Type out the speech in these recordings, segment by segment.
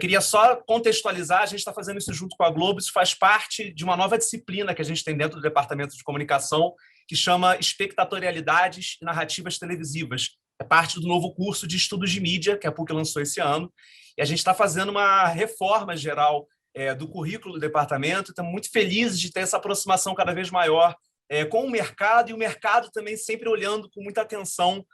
queria só contextualizar, a gente está fazendo isso junto com a Globo, isso faz parte de uma nova disciplina que a gente tem dentro do Departamento de Comunicação, que chama Espectatorialidades e Narrativas Televisivas. É parte do novo curso de Estudos de Mídia, que a PUC lançou esse ano, e a gente está fazendo uma reforma geral do currículo do departamento. Estamos muito felizes de ter essa aproximação cada vez maior com o mercado, e o mercado também sempre olhando com muita atenção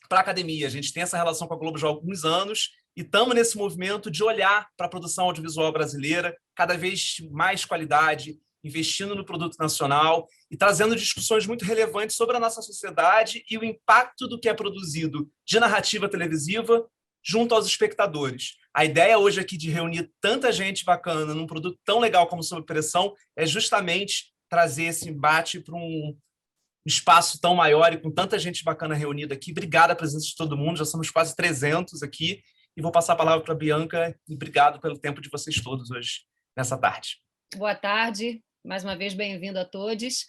para a academia. A gente tem essa relação com a Globo já há alguns anos e estamos nesse movimento de olhar para a produção audiovisual brasileira, cada vez mais qualidade, investindo no produto nacional e trazendo discussões muito relevantes sobre a nossa sociedade e o impacto do que é produzido de narrativa televisiva junto aos espectadores. A ideia hoje aqui de reunir tanta gente bacana num produto tão legal como Sob Pressão é justamente trazer esse embate para um espaço tão maior e com tanta gente bacana reunida aqui. Obrigado a presença de todo mundo, já somos quase 300 aqui, e vou passar a palavra para a Bianca, e obrigado pelo tempo de vocês todos hoje, nessa tarde. Boa tarde, mais uma vez bem-vindo a todos.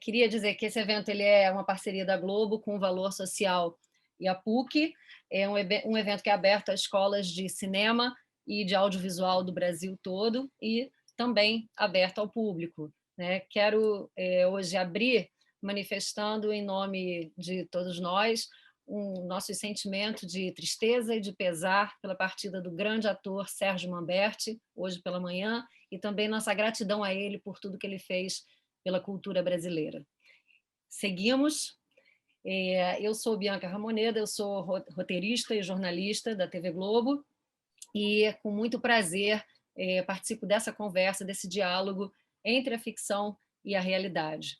Queria dizer que esse evento ele é uma parceria da Globo com o Valor Social e a PUC, é um evento que é aberto a escolas de cinema e de audiovisual do Brasil todo, e também aberto ao público, né? Quero hoje abrir manifestando em nome de todos nós o nosso sentimento de tristeza e de pesar pela partida do grande ator Sérgio Manberti, hoje pela manhã, e também nossa gratidão a ele por tudo que ele fez pela cultura brasileira. Seguimos. Eu sou Bianca Ramoneda, eu sou roteirista e jornalista da TV Globo, e com muito prazer participo dessa conversa, desse diálogo entre a ficção e a realidade.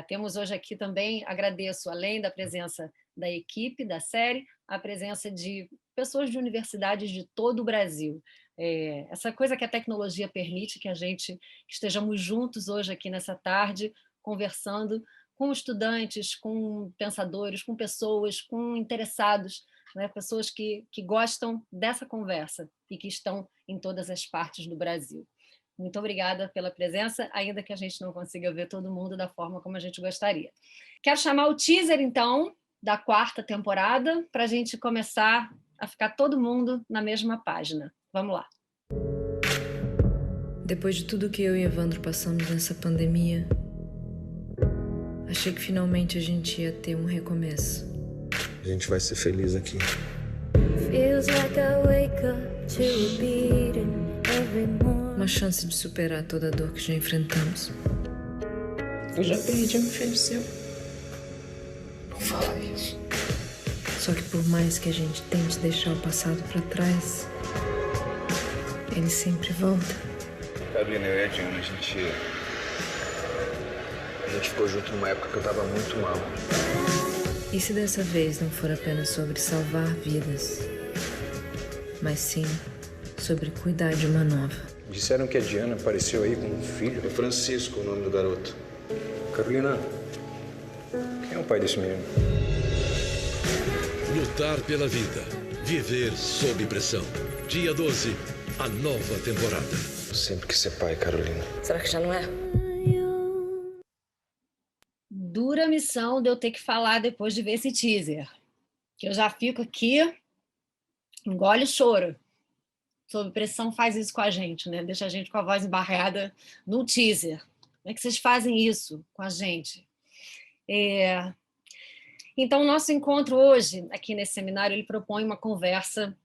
Temos hoje aqui também, agradeço, além da presença da equipe da série, a presença de pessoas de universidades de todo o Brasil. Essa coisa que a tecnologia permite que a gente estejamos juntos hoje aqui nessa tarde, conversando com estudantes, com pensadores, com pessoas, com interessados, né? Pessoas que gostam dessa conversa e que estão em todas as partes do Brasil. Muito obrigada pela presença, ainda que a gente não consiga ver todo mundo da forma como a gente gostaria. Quero chamar o teaser, então, da 4ª temporada, para a gente começar a ficar todo mundo na mesma página. Vamos lá. Depois de tudo que eu e Evandro passamos nessa pandemia, achei que finalmente a gente ia ter um recomeço. A gente vai ser feliz aqui. Uma chance de superar toda a dor que já enfrentamos. Eu já perdi um filho seu. Não fala isso. Só que por mais que a gente tente deixar o passado pra trás, ele sempre volta. Carolina, eu e a Diana, a gente ficou junto numa época que eu tava muito mal. E se dessa vez não for apenas sobre salvar vidas, mas sim sobre cuidar de uma nova? Disseram que a Diana apareceu aí com um filho. É Francisco o nome do garoto. Carolina, quem é o pai desse menino? Lutar pela vida. Viver sob pressão. Dia 12, a nova temporada. Eu sempre quis ser pai, Carolina. Será que já não é? Dura missão de eu ter que falar depois de ver esse teaser. Que eu já fico aqui, engole o choro. Sob Pressão faz isso com a gente, né? Deixa a gente com a voz embargada no teaser. Como é que vocês fazem isso com a gente? Então, o nosso encontro hoje, aqui nesse seminário, ele propõe uma conversa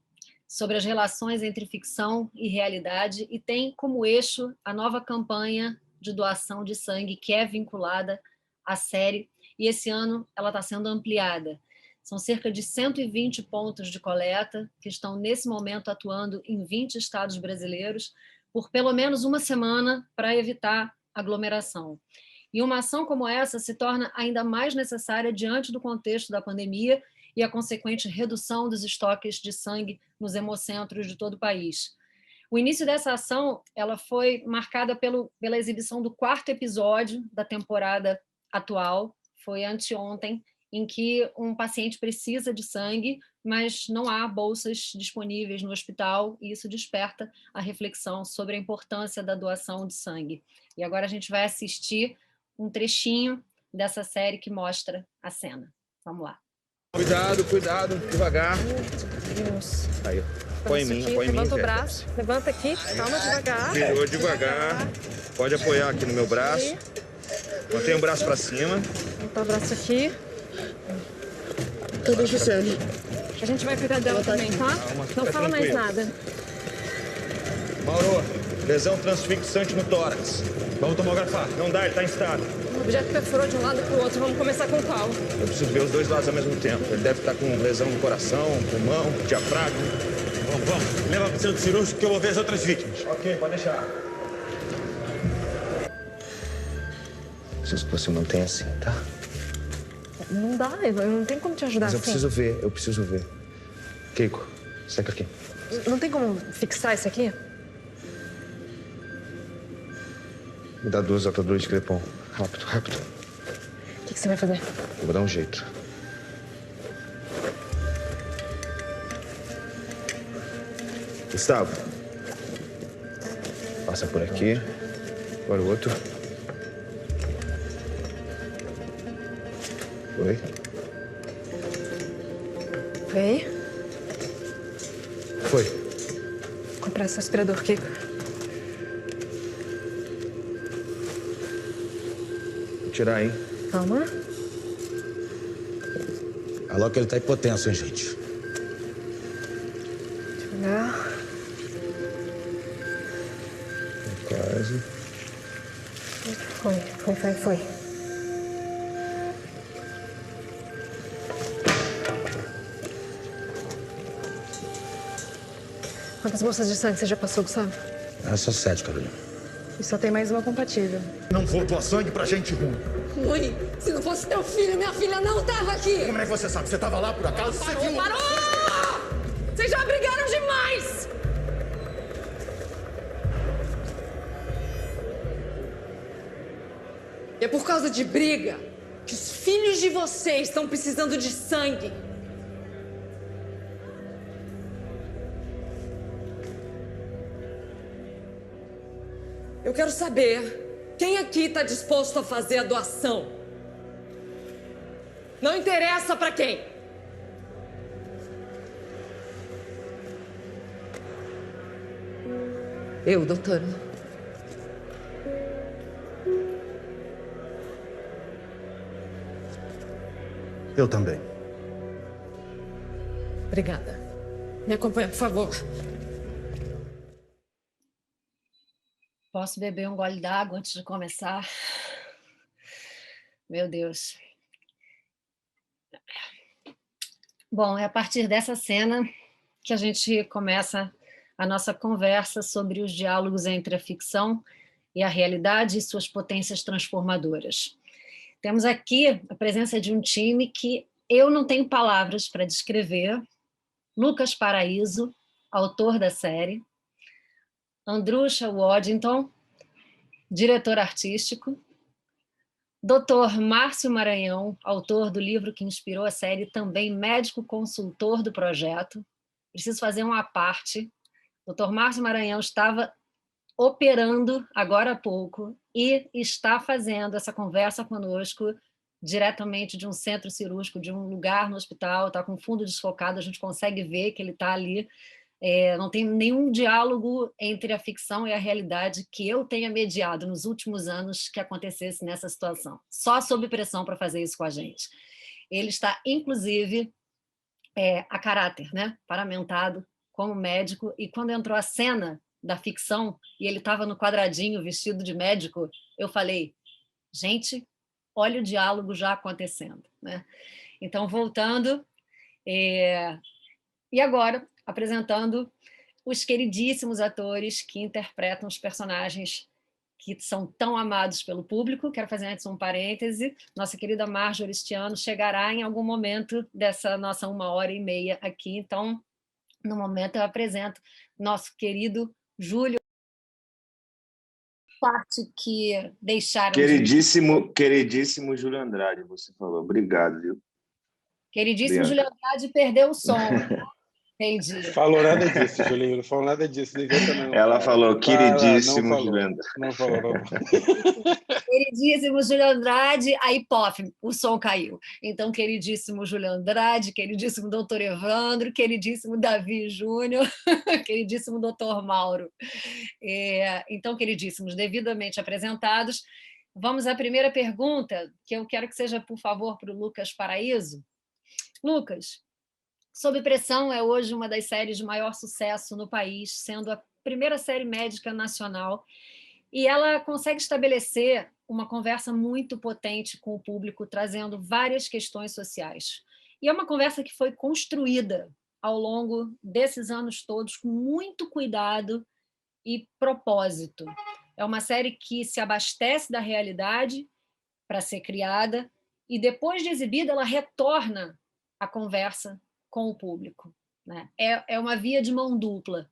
sobre as relações entre ficção e realidade e tem como eixo a nova campanha de doação de sangue que é vinculada à série, e esse ano ela está sendo ampliada. São cerca de 120 pontos de coleta que estão, nesse momento, atuando em 20 estados brasileiros por pelo menos uma semana para evitar aglomeração. E uma ação como essa se torna ainda mais necessária diante do contexto da pandemia e a consequente redução dos estoques de sangue nos hemocentros de todo o país. O início dessa ação ela foi marcada pela exibição do 4º episódio da temporada atual, foi anteontem, em que um paciente precisa de sangue, mas não há bolsas disponíveis no hospital, e isso desperta a reflexão sobre a importância da doação de sangue. E agora a gente vai assistir um trechinho dessa série que mostra a cena. Vamos lá. Cuidado, cuidado, devagar. Meu Deus. Aí, ó. Apoia em mim, apoia em mim. Levanta o braço, levanta aqui, calma, devagar. Virou devagar. Pode apoiar aqui no meu braço. Mantém o braço pra cima. Botar o braço aqui. Eu deixo sério. A gente vai cuidar dela também, tá? Não fala mais nada. Mauro, lesão transfixante no tórax. Vamos tomografar. Não dá, ele tá em estado. O objeto perfurou de um lado pro outro, vamos começar com qual? Eu preciso ver os dois lados ao mesmo tempo. Ele deve estar com lesão no coração, pulmão, diafragma. Vamos. Leva para o centro cirúrgico que eu vou ver as outras vítimas. Ok, pode deixar. Preciso que você mantenha assim, tá? Não dá, não tem como te ajudar Mas assim. eu preciso ver. Keiko, seca aqui. Não tem como fixar isso aqui? Me dá 2 ataduras de crepom. Rápido, rápido. O que você vai fazer? Eu vou dar um jeito. Gustavo. Passa por aqui. Agora o outro. Oi. Vem. Foi. Comprar esse aspirador, Kiko. Vou tirar, hein? Calma. Alô, que ele tá hipotenso, hein, gente? Devagar. Quase. Foi. Quantas bolsas de sangue você já passou, Gustavo? É só 7, Carolina. E só tem mais uma compatível. Não vou doar sangue pra gente ruim. Mãe, se não fosse teu filho, minha filha não tava aqui! Como é que você sabe? Você tava lá por acaso? Você viu? Parou! Vocês já brigaram demais! É por causa de briga que os filhos de vocês estão precisando de sangue. Eu quero saber quem aqui está disposto a fazer a doação. Não interessa para quem. Eu, doutora. Eu também. Obrigada. Me acompanha, por favor. Posso beber um gole d'água antes de começar? Meu Deus. Bom, é a partir dessa cena que a gente começa a nossa conversa sobre os diálogos entre a ficção e a realidade e suas potências transformadoras. Temos aqui a presença de um time que eu não tenho palavras para descrever. Lucas Paraíso, autor da série. Andrusha Waddington, diretor artístico. Dr. Márcio Maranhão, autor do livro que inspirou a série, também médico consultor do projeto. Preciso fazer uma parte. Dr. Márcio Maranhão estava operando agora há pouco e está fazendo essa conversa conosco diretamente de um centro cirúrgico, de um lugar no hospital, está com fundo desfocado, a gente consegue ver que ele está ali. Não tem nenhum diálogo entre a ficção e a realidade que eu tenha mediado nos últimos anos que acontecesse nessa situação. Só sob pressão para fazer isso com a gente. Ele está, inclusive, a caráter, né? Paramentado como médico, e quando entrou a cena da ficção e ele estava no quadradinho vestido de médico, eu falei, gente, olha o diálogo já acontecendo, né? Então, voltando, e agora apresentando os queridíssimos atores que interpretam os personagens que são tão amados pelo público. Quero fazer antes um parêntese. Nossa querida Marjorie Stiano chegará em algum momento dessa nossa 1h30 aqui. Então, no momento, eu apresento nosso querido Júlio. Parte que deixaram... Queridíssimo Júlio Andrade, você falou. Obrigado, viu? Queridíssimo Júlio Andrade perdeu o som. Entendi. Falou nada disso, Julinho. Não falou nada disso. Não inventa, não. Ela falou, queridíssimo não Juliano. Não falou. Queridíssimo Júlio Andrade, aí, pof, o som caiu. Então, queridíssimo Júlio Andrade, queridíssimo doutor Evandro, queridíssimo Davi Júnior, queridíssimo doutor Mauro. Então, queridíssimos, devidamente apresentados, vamos à primeira pergunta, que eu quero que seja, por favor, para o Lucas Paraíso. Lucas, Sob Pressão é hoje uma das séries de maior sucesso no país, sendo a primeira série médica nacional, e ela consegue estabelecer uma conversa muito potente com o público, trazendo várias questões sociais. E é uma conversa que foi construída ao longo desses anos todos, com muito cuidado e propósito. É uma série que se abastece da realidade para ser criada, e depois de exibida, ela retorna à conversa com o público, né? É uma via de mão dupla.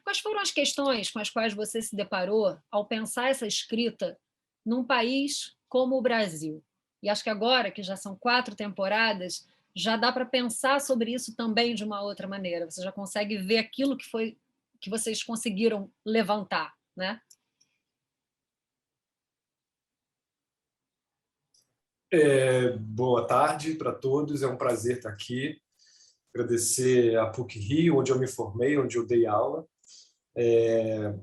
Quais foram as questões com as quais você se deparou ao pensar essa escrita num país como o Brasil? E acho que agora, que já são 4 temporadas, já dá para pensar sobre isso também de uma outra maneira. Você já consegue ver aquilo que vocês conseguiram levantar, né? Boa tarde para todos, é um prazer estar aqui. Agradecer a PUC-Rio, onde eu me formei, onde eu dei aula,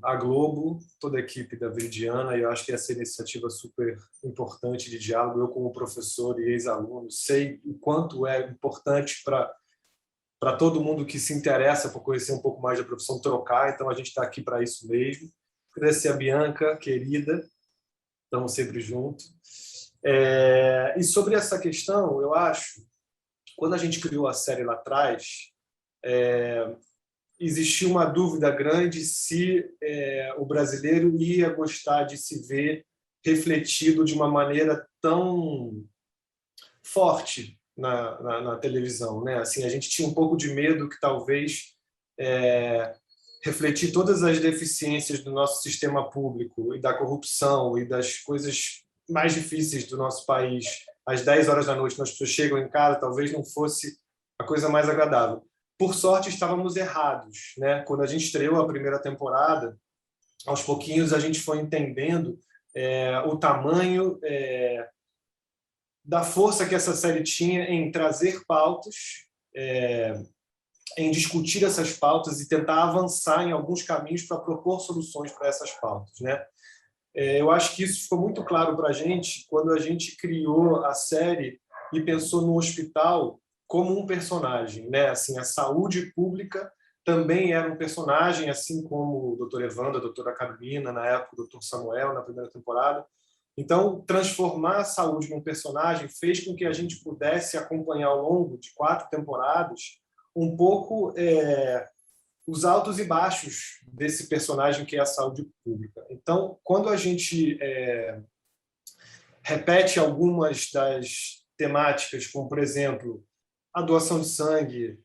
a Globo, toda a equipe da Veridiana, e eu acho que essa iniciativa super importante de diálogo. Eu, como professor e ex-aluno, sei o quanto é importante para todo mundo que se interessa por conhecer um pouco mais da profissão trocar, então a gente está aqui para isso mesmo. Agradecer a Bianca, querida, estamos sempre juntos. E sobre essa questão, eu acho, quando a gente criou a série lá atrás, existia uma dúvida grande se o brasileiro ia gostar de se ver refletido de uma maneira tão forte na televisão, né? Assim, a gente tinha um pouco de medo que talvez refletir todas as deficiências do nosso sistema público e da corrupção e das coisas mais difíceis do nosso país às 10 horas da noite, quando as pessoas chegam em casa, talvez não fosse a coisa mais agradável. Por sorte, estávamos errados, né? Quando a gente estreou a primeira temporada, aos pouquinhos a gente foi entendendo o tamanho da força que essa série tinha em trazer pautas, em discutir essas pautas e tentar avançar em alguns caminhos para propor soluções para essas pautas, né? Eu acho que isso ficou muito claro para a gente quando a gente criou a série e pensou no hospital como um personagem, né? Assim, a saúde pública também era um personagem, assim como o Dr. Evandro, a doutora Carolina, na época o Dr. Samuel, na primeira temporada. Então, transformar a saúde num personagem fez com que a gente pudesse acompanhar ao longo de 4 temporadas um pouco os altos e baixos desse personagem que é a saúde pública. Então, quando a gente repete algumas das temáticas, como, por exemplo, a doação de sangue,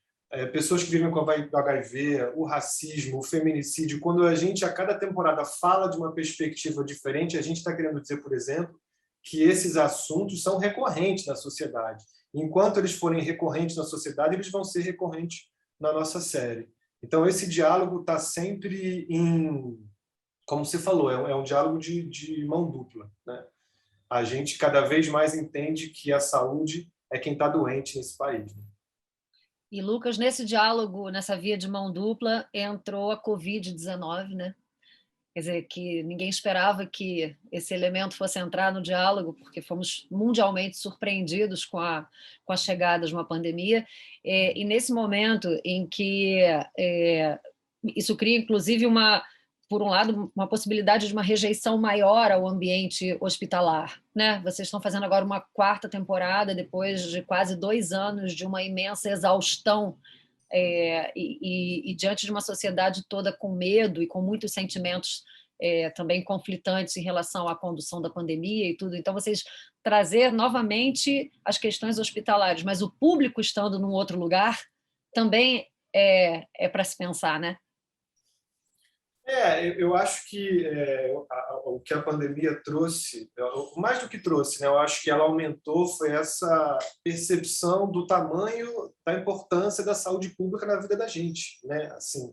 pessoas que vivem com HIV, o racismo, o feminicídio, quando a gente, a cada temporada, fala de uma perspectiva diferente, a gente está querendo dizer, por exemplo, que esses assuntos são recorrentes na sociedade. Enquanto eles forem recorrentes na sociedade, eles vão ser recorrentes na nossa série. Então, esse diálogo está sempre como você falou, é um diálogo de mão dupla, né? A gente cada vez mais entende que a saúde é quem está doente nesse país, né? E, Lucas, nesse diálogo, nessa via de mão dupla, entrou a Covid-19, né? Quer dizer, que ninguém esperava que esse elemento fosse entrar no diálogo, porque fomos mundialmente surpreendidos com a chegada de uma pandemia. E nesse momento em que isso cria, inclusive, por um lado, uma possibilidade de uma rejeição maior ao ambiente hospitalar, né? Vocês estão fazendo agora uma 4ª temporada, depois de quase 2 anos de uma imensa exaustão, e diante de uma sociedade toda com medo e com muitos sentimentos também conflitantes em relação à condução da pandemia e tudo. Então, vocês trazer novamente as questões hospitalares, mas o público estando num outro lugar, também é para se pensar, né? Eu acho que o que a pandemia trouxe, mais do que trouxe, né, eu acho que ela aumentou foi essa percepção do tamanho da importância da saúde pública na vida da gente, né? Assim,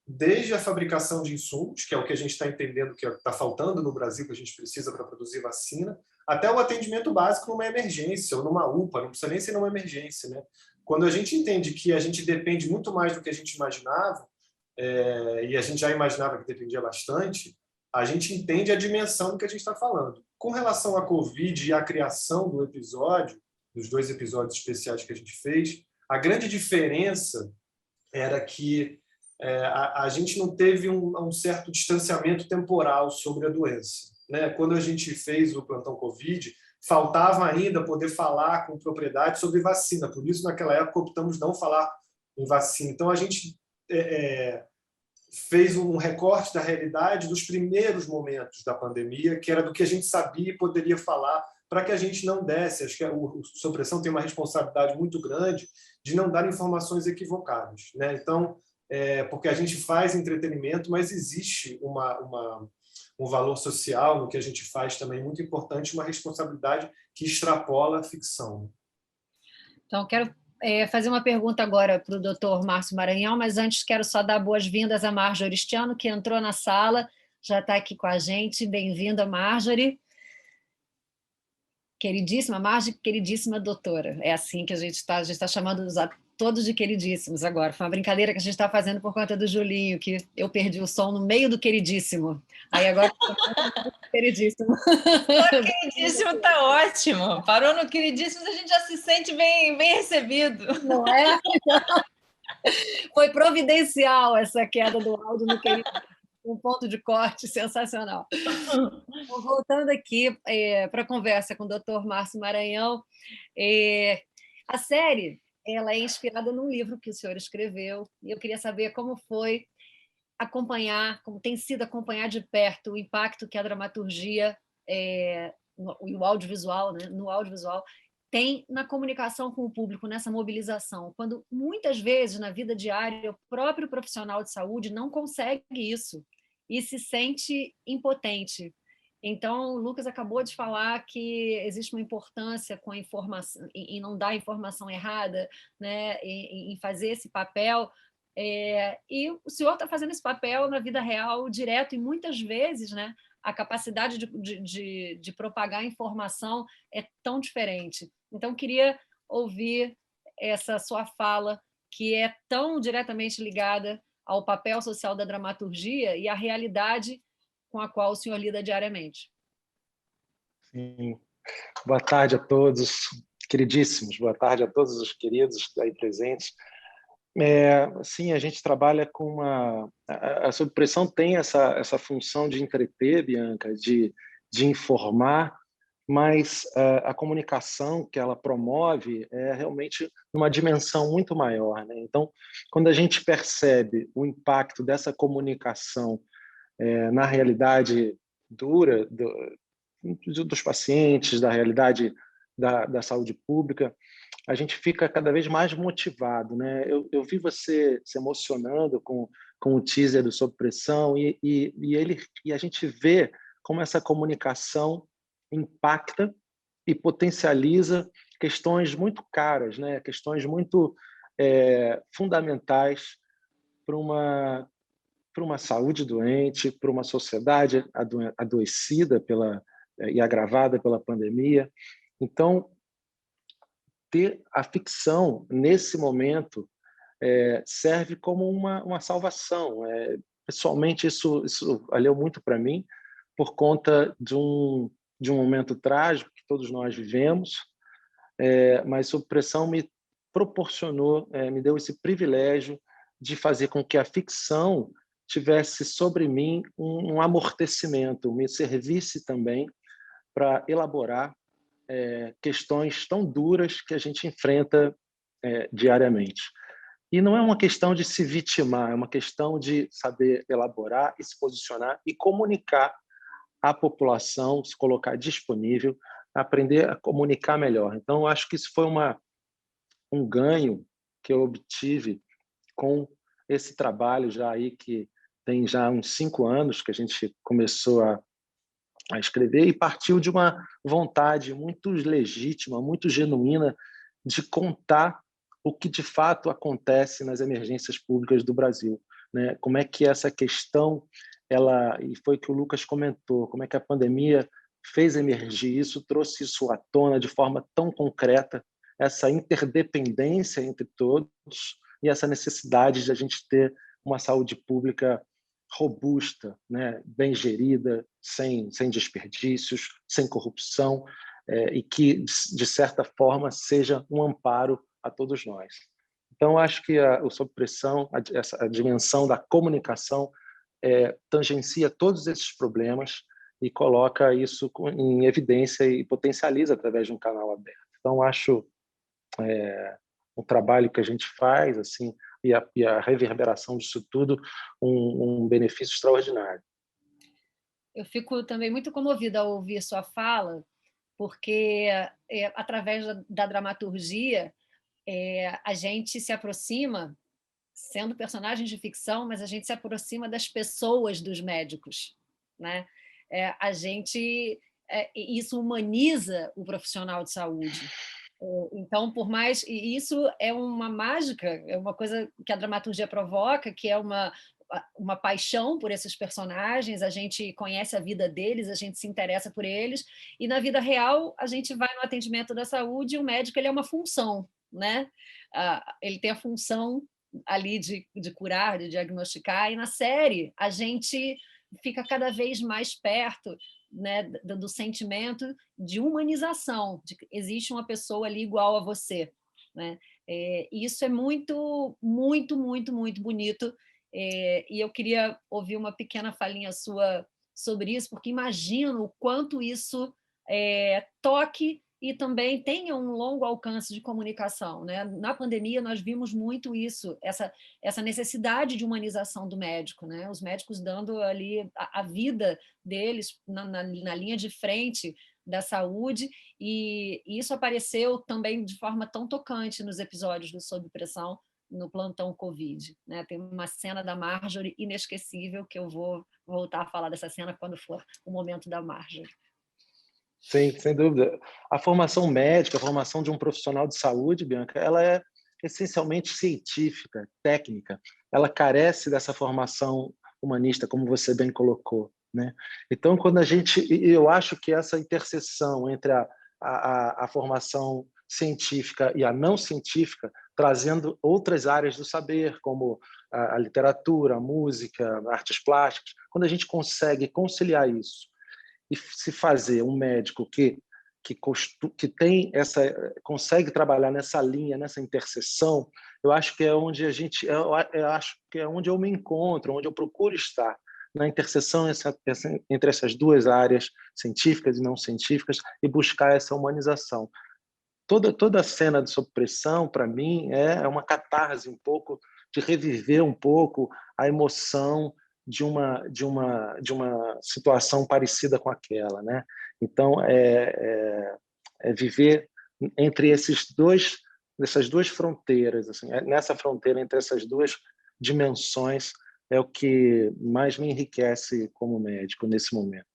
desde a fabricação de insumos, que é o que a gente está entendendo que está faltando no Brasil, que a gente precisa para produzir vacina, até o atendimento básico numa emergência ou numa UPA, não precisa nem ser numa emergência, né? Quando a gente entende que a gente depende muito mais do que a gente imaginava, e a gente já imaginava que dependia bastante, a gente entende a dimensão do que a gente está falando. Com relação à Covid e à criação do episódio, dos 2 episódios especiais que a gente fez, a grande diferença era que a gente não teve um certo distanciamento temporal sobre a doença, né? Quando a gente fez o Plantão Covid, faltava ainda poder falar com propriedade sobre vacina, por isso, naquela época, optamos não falar em vacina. Então, a gente fez um recorte da realidade dos primeiros momentos da pandemia, que era do que a gente sabia e poderia falar, para que a gente não desse. Acho que o Sob-Pressão tem uma responsabilidade muito grande de não dar informações equivocadas, né? Então, porque a gente faz entretenimento, mas existe um valor social no que a gente faz também muito importante, uma responsabilidade que extrapola a ficção. Então, quero fazer uma pergunta agora para o Dr. Márcio Maranhão, mas antes quero só dar boas-vindas a Marjorie Stiano, que entrou na sala, já está aqui com a gente. Bem-vinda, Marjorie. Queridíssima Marjorie, queridíssima doutora. É assim que a gente está chamando todos de queridíssimos agora. Foi uma brincadeira que a gente está fazendo por conta do Julinho, que eu perdi o som no meio do queridíssimo. Aí agora queridíssimo. O queridíssimo está ótimo. Parou no queridíssimo, a gente já se sente bem recebido. Não é? Foi providencial essa queda do áudio no queridíssimo. Um ponto de corte sensacional. Então, voltando aqui para a conversa com o Dr. Márcio Maranhão, a série ela é inspirada num livro que o senhor escreveu, e eu queria saber como foi acompanhar, como tem sido acompanhar de perto o impacto que a dramaturgia e o audiovisual, né, no audiovisual, tem na comunicação com o público, nessa mobilização, quando muitas vezes na vida diária o próprio profissional de saúde não consegue isso e se sente impotente. Então, o Lucas acabou de falar que existe uma importância com a informação, em não dar informação errada, né, em fazer esse papel, e o senhor está fazendo esse papel na vida real direto, e muitas vezes, né, a capacidade de propagar informação é tão diferente. Então, queria ouvir essa sua fala, que é tão diretamente ligada ao papel social da dramaturgia e à realidade com a qual o senhor lida diariamente. Sim. Boa tarde a todos, queridíssimos. Boa tarde a todos os queridos aí presentes. Sim, a gente trabalha com a Sob-Pressão tem essa função de entreter, Bianca, de informar, mas a comunicação que ela promove é realmente uma dimensão muito maior, né? Então, quando a gente percebe o impacto dessa comunicação na realidade dura dos pacientes, da realidade da saúde pública, a gente fica cada vez mais motivado, né? Eu vi você se emocionando com o teaser do Sob Pressão e a gente vê como essa comunicação impacta e potencializa questões muito caras, né? Questões muito fundamentais para uma saúde doente, para uma sociedade adoecida e agravada pela pandemia. Então, ter a ficção, nesse momento, serve como uma salvação. Pessoalmente, isso valeu muito para mim, por conta de um momento trágico que todos nós vivemos, mas Sob Pressão me proporcionou, me deu esse privilégio de fazer com que a ficção tivesse sobre mim um amortecimento, me servisse também para elaborar questões tão duras que a gente enfrenta diariamente. E não é uma questão de se vitimar, é uma questão de saber elaborar e se posicionar e comunicar à população, se colocar disponível, aprender a comunicar melhor. Então, eu acho que isso foi um ganho que eu obtive com esse trabalho já aí que tem já uns 5 anos que a gente começou a escrever e partiu de uma vontade muito legítima, muito genuína de contar o que de fato acontece nas emergências públicas do Brasil, né? Como é que essa questão, e foi o que o Lucas comentou, como é que a pandemia fez emergir isso, trouxe isso à tona de forma tão concreta, essa interdependência entre todos e essa necessidade de a gente ter uma saúde pública robusta, né, bem gerida, sem desperdícios, sem corrupção, e que, de certa forma, seja um amparo a todos nós. Então, acho que o Sob Pressão, a dimensão da comunicação, tangencia todos esses problemas e coloca isso em evidência e potencializa através de um canal aberto. Então, acho um trabalho que a gente faz, assim, e a reverberação disso tudo, um benefício extraordinário. Eu fico também muito comovida ao ouvir sua fala, porque, através da dramaturgia, a gente se aproxima, sendo personagens de ficção, mas a gente se aproxima das pessoas dos médicos, né? Isso humaniza o profissional de saúde. Então, por mais... E isso é uma mágica, é uma coisa que a dramaturgia provoca, que é uma paixão por esses personagens, a gente conhece a vida deles, a gente se interessa por eles, e na vida real a gente vai no atendimento da saúde e o médico ele é uma função, né? Ele tem a função ali de curar, de diagnosticar, e na série a gente fica cada vez mais perto, né, do sentimento de humanização, de que existe uma pessoa ali igual a você, né? E isso é muito, muito, muito, muito bonito, e eu queria ouvir uma pequena falinha sua sobre isso, porque imagino o quanto isso toque e também tenha um longo alcance de comunicação, né? Na pandemia, nós vimos muito isso, essa necessidade de humanização do médico, né? Os médicos dando ali a vida deles na linha de frente da saúde, e isso apareceu também de forma tão tocante nos episódios do Sob Pressão, no plantão Covid, né? Tem uma cena da Marjorie inesquecível, que eu vou voltar a falar dessa cena quando for o momento da Marjorie. Sim, sem dúvida. A formação médica, a formação de um profissional de saúde, Bianca, ela é essencialmente científica, técnica. Ela carece dessa formação humanista, como você bem colocou, né? Então, quando eu acho que essa interseção entre a formação científica e a não científica, trazendo outras áreas do saber, como a literatura, a música, artes plásticas, quando a gente consegue conciliar isso e se fazer um médico que consegue trabalhar nessa linha, nessa interseção, eu acho que é onde eu me encontro, onde eu procuro estar, na interseção entre essas duas áreas, científicas e não científicas, e buscar essa humanização. Toda a cena de Sob Pressão, para mim, é uma catarse um pouco, de reviver um pouco a emoção de uma situação parecida com aquela, né? Então, viver entre essas duas fronteiras, assim, nessa fronteira entre essas duas dimensões é o que mais me enriquece como médico nesse momento.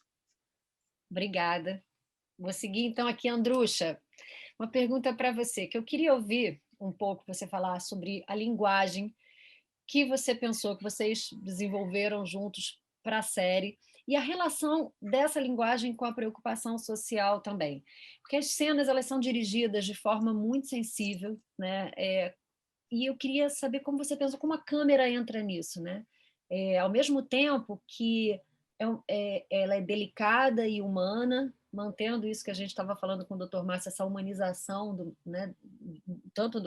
Obrigada. Vou seguir então aqui, Andrucha. Uma pergunta para você, que eu queria ouvir um pouco você falar sobre a linguagem que você pensou, que vocês desenvolveram juntos para a série, e a relação dessa linguagem com a preocupação social também. Porque as cenas elas são dirigidas de forma muito sensível, né? E eu queria saber como você pensou, como a câmera entra nisso, né? Ao mesmo tempo que ela é delicada e humana, mantendo isso que a gente estava falando com o Dr. Márcio, essa humanização né, tanto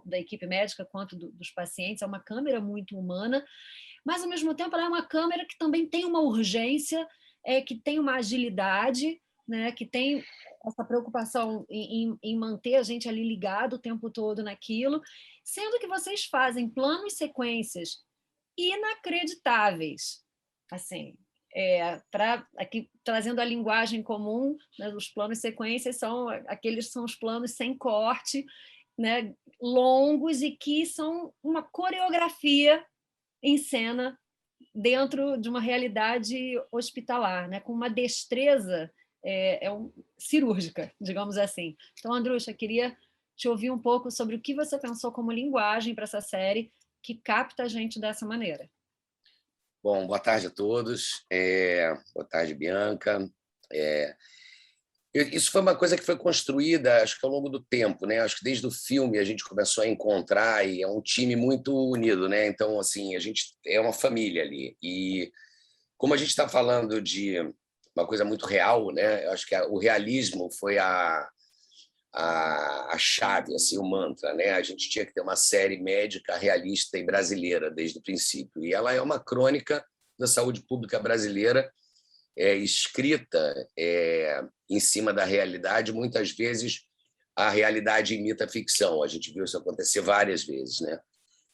da equipe médica quanto dos pacientes, é uma câmera muito humana, mas, ao mesmo tempo, ela é uma câmera que também tem uma urgência, que tem uma agilidade, né, que tem essa preocupação em manter a gente ali ligado o tempo todo naquilo, sendo que vocês fazem planos e sequências inacreditáveis, assim, aqui trazendo a linguagem comum, né, os planos e sequências são os planos sem corte, né, longos e que são uma coreografia em cena dentro de uma realidade hospitalar, né? Com uma destreza cirúrgica, digamos assim. Então, Andrucha, queria te ouvir um pouco sobre o que você pensou como linguagem para essa série que capta a gente dessa maneira. Bom, boa tarde a todos. Boa tarde, Bianca. Isso foi uma coisa que foi construída, acho que ao longo do tempo, né? Acho que desde o filme a gente começou a encontrar e é um time muito unido, né? Então, assim, a gente é uma família ali. E como a gente está falando de uma coisa muito real, né? Eu acho que o realismo foi a chave, assim, o mantra, né? A gente tinha que ter uma série médica realista e brasileira desde o princípio. E ela é uma crônica da saúde pública brasileira, escrita em cima da realidade. Muitas vezes a realidade imita a ficção. A gente viu isso acontecer várias vezes, né?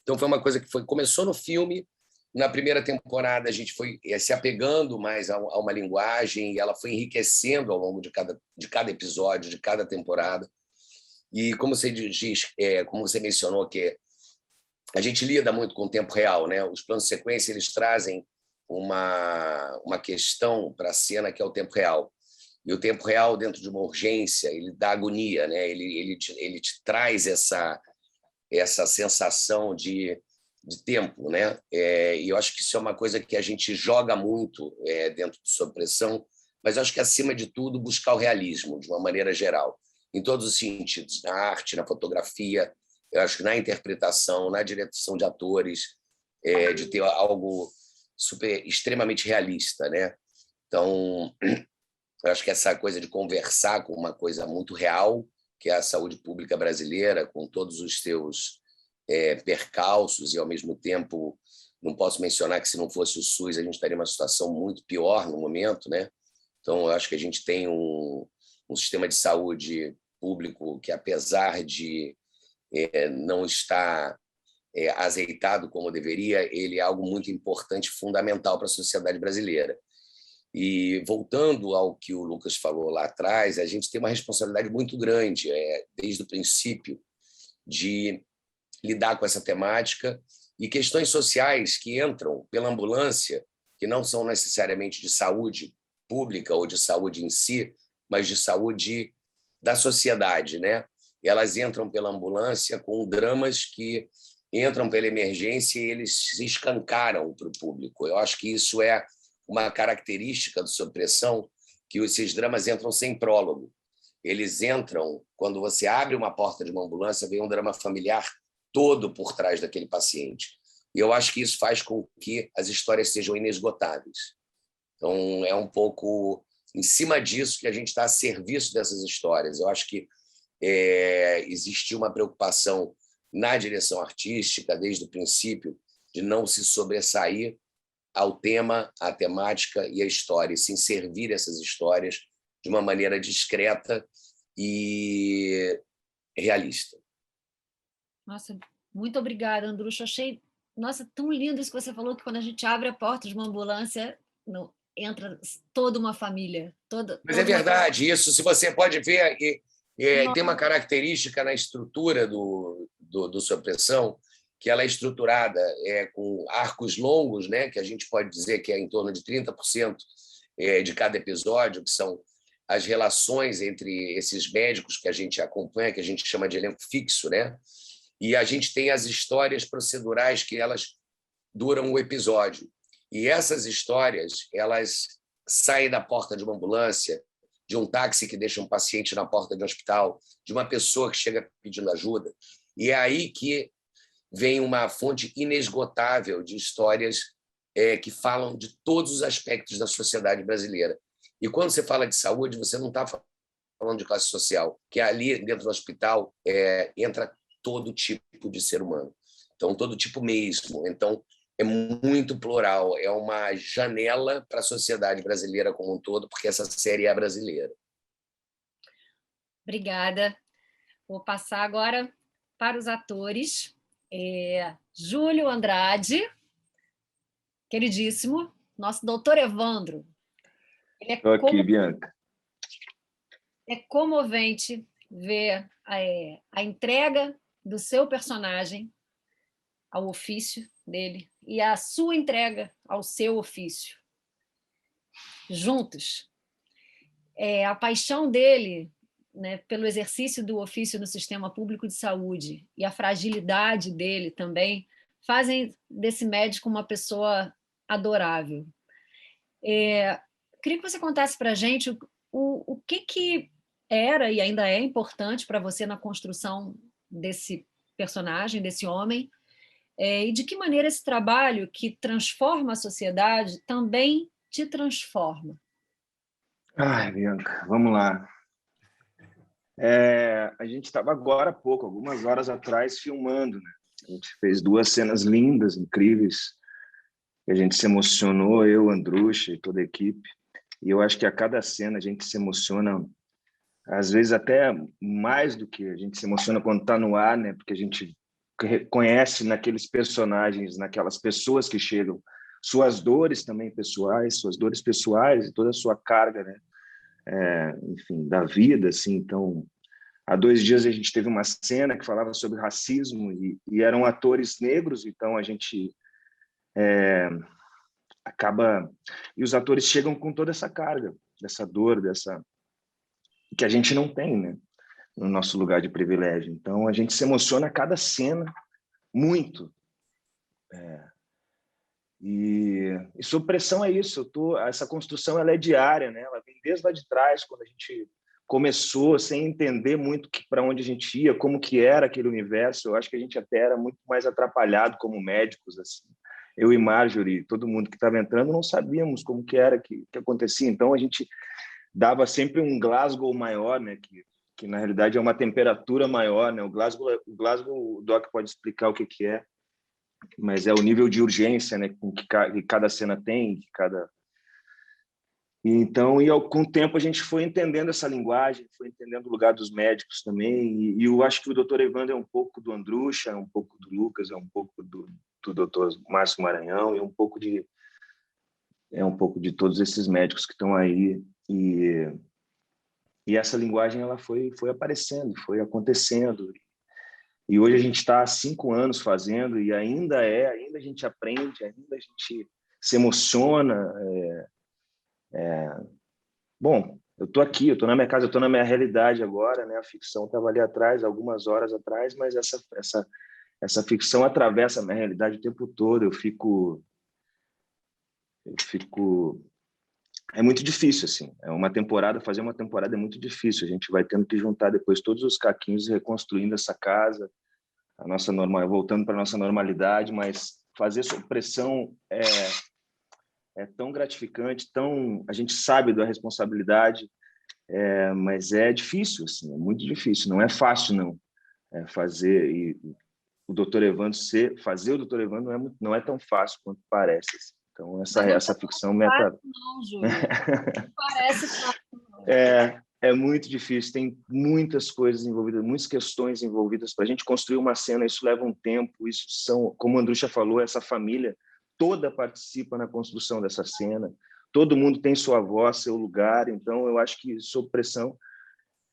Então foi uma coisa que começou no filme. Na primeira temporada a gente foi se apegando mais a uma linguagem e ela foi enriquecendo ao longo de cada episódio, de cada temporada. E como você diz, como você mencionou, que a gente lida muito com o tempo real, né? Os planos de sequência eles trazem uma questão para a cena que é o tempo real. E o tempo real, dentro de uma urgência, ele dá agonia, né? Ele te traz essa sensação de tempo, né? E eu acho que isso é uma coisa que a gente joga muito dentro do Sob Pressão, mas eu acho que, acima de tudo, buscar o realismo, de uma maneira geral, em todos os sentidos, na arte, na fotografia, eu acho que na interpretação, na direção de atores, de ter algo extremamente realista, né? Então, eu acho que essa coisa de conversar com uma coisa muito real, que é a saúde pública brasileira, com todos os seus percalços, e, ao mesmo tempo, não posso mencionar que, se não fosse o SUS, a gente estaria numa situação muito pior no momento, né? Então, eu acho que a gente tem um sistema de saúde público que, apesar de não estar azeitado como deveria, ele é algo muito importante, fundamental para a sociedade brasileira. E, voltando ao que o Lucas falou lá atrás, a gente tem uma responsabilidade muito grande, desde o princípio, de lidar com essa temática e questões sociais que entram pela ambulância, que não são necessariamente de saúde pública ou de saúde em si, mas de saúde da sociedade, né? E elas entram pela ambulância com dramas que entram pela emergência e eles se escancaram para o público. Eu acho que isso é uma característica do Sob Pressão, que esses dramas entram sem prólogo. Eles entram, quando você abre uma porta de uma ambulância, vem um drama familiar todo por trás daquele paciente. E eu acho que isso faz com que as histórias sejam inesgotáveis. Então, é um pouco em cima disso que a gente está a serviço dessas histórias. Eu acho que existiu uma preocupação na direção artística, desde o princípio, de não se sobressair ao tema, à temática e à história, e sim servir essas histórias de uma maneira discreta e realista. Nossa, muito obrigada, Andrucha. Achei, nossa, tão lindo isso que você falou, que quando a gente abre a porta de uma ambulância, entra toda uma família. Mas é verdade, isso, se você pode ver, tem uma característica na estrutura do Sob Pressão, que ela é estruturada com arcos longos, né, que a gente pode dizer que é em torno de 30% de cada episódio, que são as relações entre esses médicos que a gente acompanha, que a gente chama de elenco fixo, né? E a gente tem as histórias procedurais que elas duram o episódio. E essas histórias, elas saem da porta de uma ambulância, de um táxi que deixa um paciente na porta de um hospital, de uma pessoa que chega pedindo ajuda. E é aí que vem uma fonte inesgotável de histórias que falam de todos os aspectos da sociedade brasileira. E quando você fala de saúde, você não está falando de classe social, que ali dentro do hospital entra todo tipo de ser humano. Então, todo tipo mesmo. Então, é muito plural, é uma janela para a sociedade brasileira como um todo, porque essa série é brasileira. Obrigada. Vou passar agora para os atores. Júlio Andrade, queridíssimo, nosso doutor Evandro. Estou aqui, Bianca. É comovente ver a entrega do seu personagem ao ofício, dele e a sua entrega ao seu ofício. Juntos. A paixão dele, né, pelo exercício do ofício no sistema público de saúde e a fragilidade dele também fazem desse médico uma pessoa adorável. Queria que você contasse para a gente o que era e ainda é importante para você na construção desse personagem, desse homem, e de que maneira esse trabalho que transforma a sociedade também te transforma. Ai, Bianca, vamos lá. A gente estava agora há pouco, algumas horas atrás, filmando, né? A gente fez 2 cenas lindas, incríveis, a gente se emocionou, eu, Andrucha e toda a equipe, e eu acho que a cada cena a gente se emociona, às vezes até mais do que a gente se emociona quando está no ar, né? Porque a gente reconhece naqueles personagens, naquelas pessoas que chegam, suas dores também pessoais, e toda a sua carga, né? Enfim, da vida, assim. Então, há 2 dias a gente teve uma cena que falava sobre racismo e eram atores negros, então a gente acaba... E os atores chegam com toda essa carga, dessa dor, que a gente não tem, né? No nosso lugar de privilégio. Então, a gente se emociona a cada cena muito. E sob pressão é isso. Essa construção ela é diária, né? Ela vem desde lá de trás, quando a gente começou sem entender muito para onde a gente ia, como que era aquele universo. Eu acho que a gente até era muito mais atrapalhado como médicos, assim. Eu e Marjorie, todo mundo que estava entrando, não sabíamos como que era que acontecia. Então, a gente dava sempre um Glasgow maior, né? Que na realidade é uma temperatura maior, né? O Glasgow, o Doc pode explicar o que é, mas é o nível de urgência, né? Que cada cena tem, Então, com o tempo a gente foi entendendo essa linguagem, foi entendendo o lugar dos médicos também, e eu acho que o Dr. Evandro é um pouco do Andrucha, é um pouco do Lucas, é um pouco do Dr. Márcio Maranhão, e um pouco de todos esses médicos que estão aí, e essa linguagem ela foi aparecendo, foi acontecendo. E hoje a gente está há 5 anos fazendo e ainda a gente aprende, ainda a gente se emociona. Bom, eu estou aqui, eu estou na minha casa, eu estou na minha realidade agora, né? A ficção estava ali atrás, algumas horas atrás, mas essa ficção atravessa a minha realidade o tempo todo. Eu fico é muito difícil, assim. Fazer uma temporada é muito difícil. A gente vai tendo que juntar depois todos os caquinhos e reconstruindo essa casa, voltando para a nossa normalidade, mas fazer sob pressão é tão gratificante, a gente sabe da responsabilidade, mas é difícil, assim, é muito difícil. Não é fácil, não. Fazer o Dr. Evandro fazer o Dr. Evandro não é tão fácil quanto parece, assim. Então, essa ficção meta... Não, Júlio. Não parece fácil, não. É muito difícil, tem muitas coisas envolvidas, muitas questões envolvidas. Para a gente construir uma cena, isso leva um tempo, isso como a Andrucha falou, essa família toda participa na construção dessa cena, todo mundo tem sua voz, seu lugar. Então, eu acho que sob pressão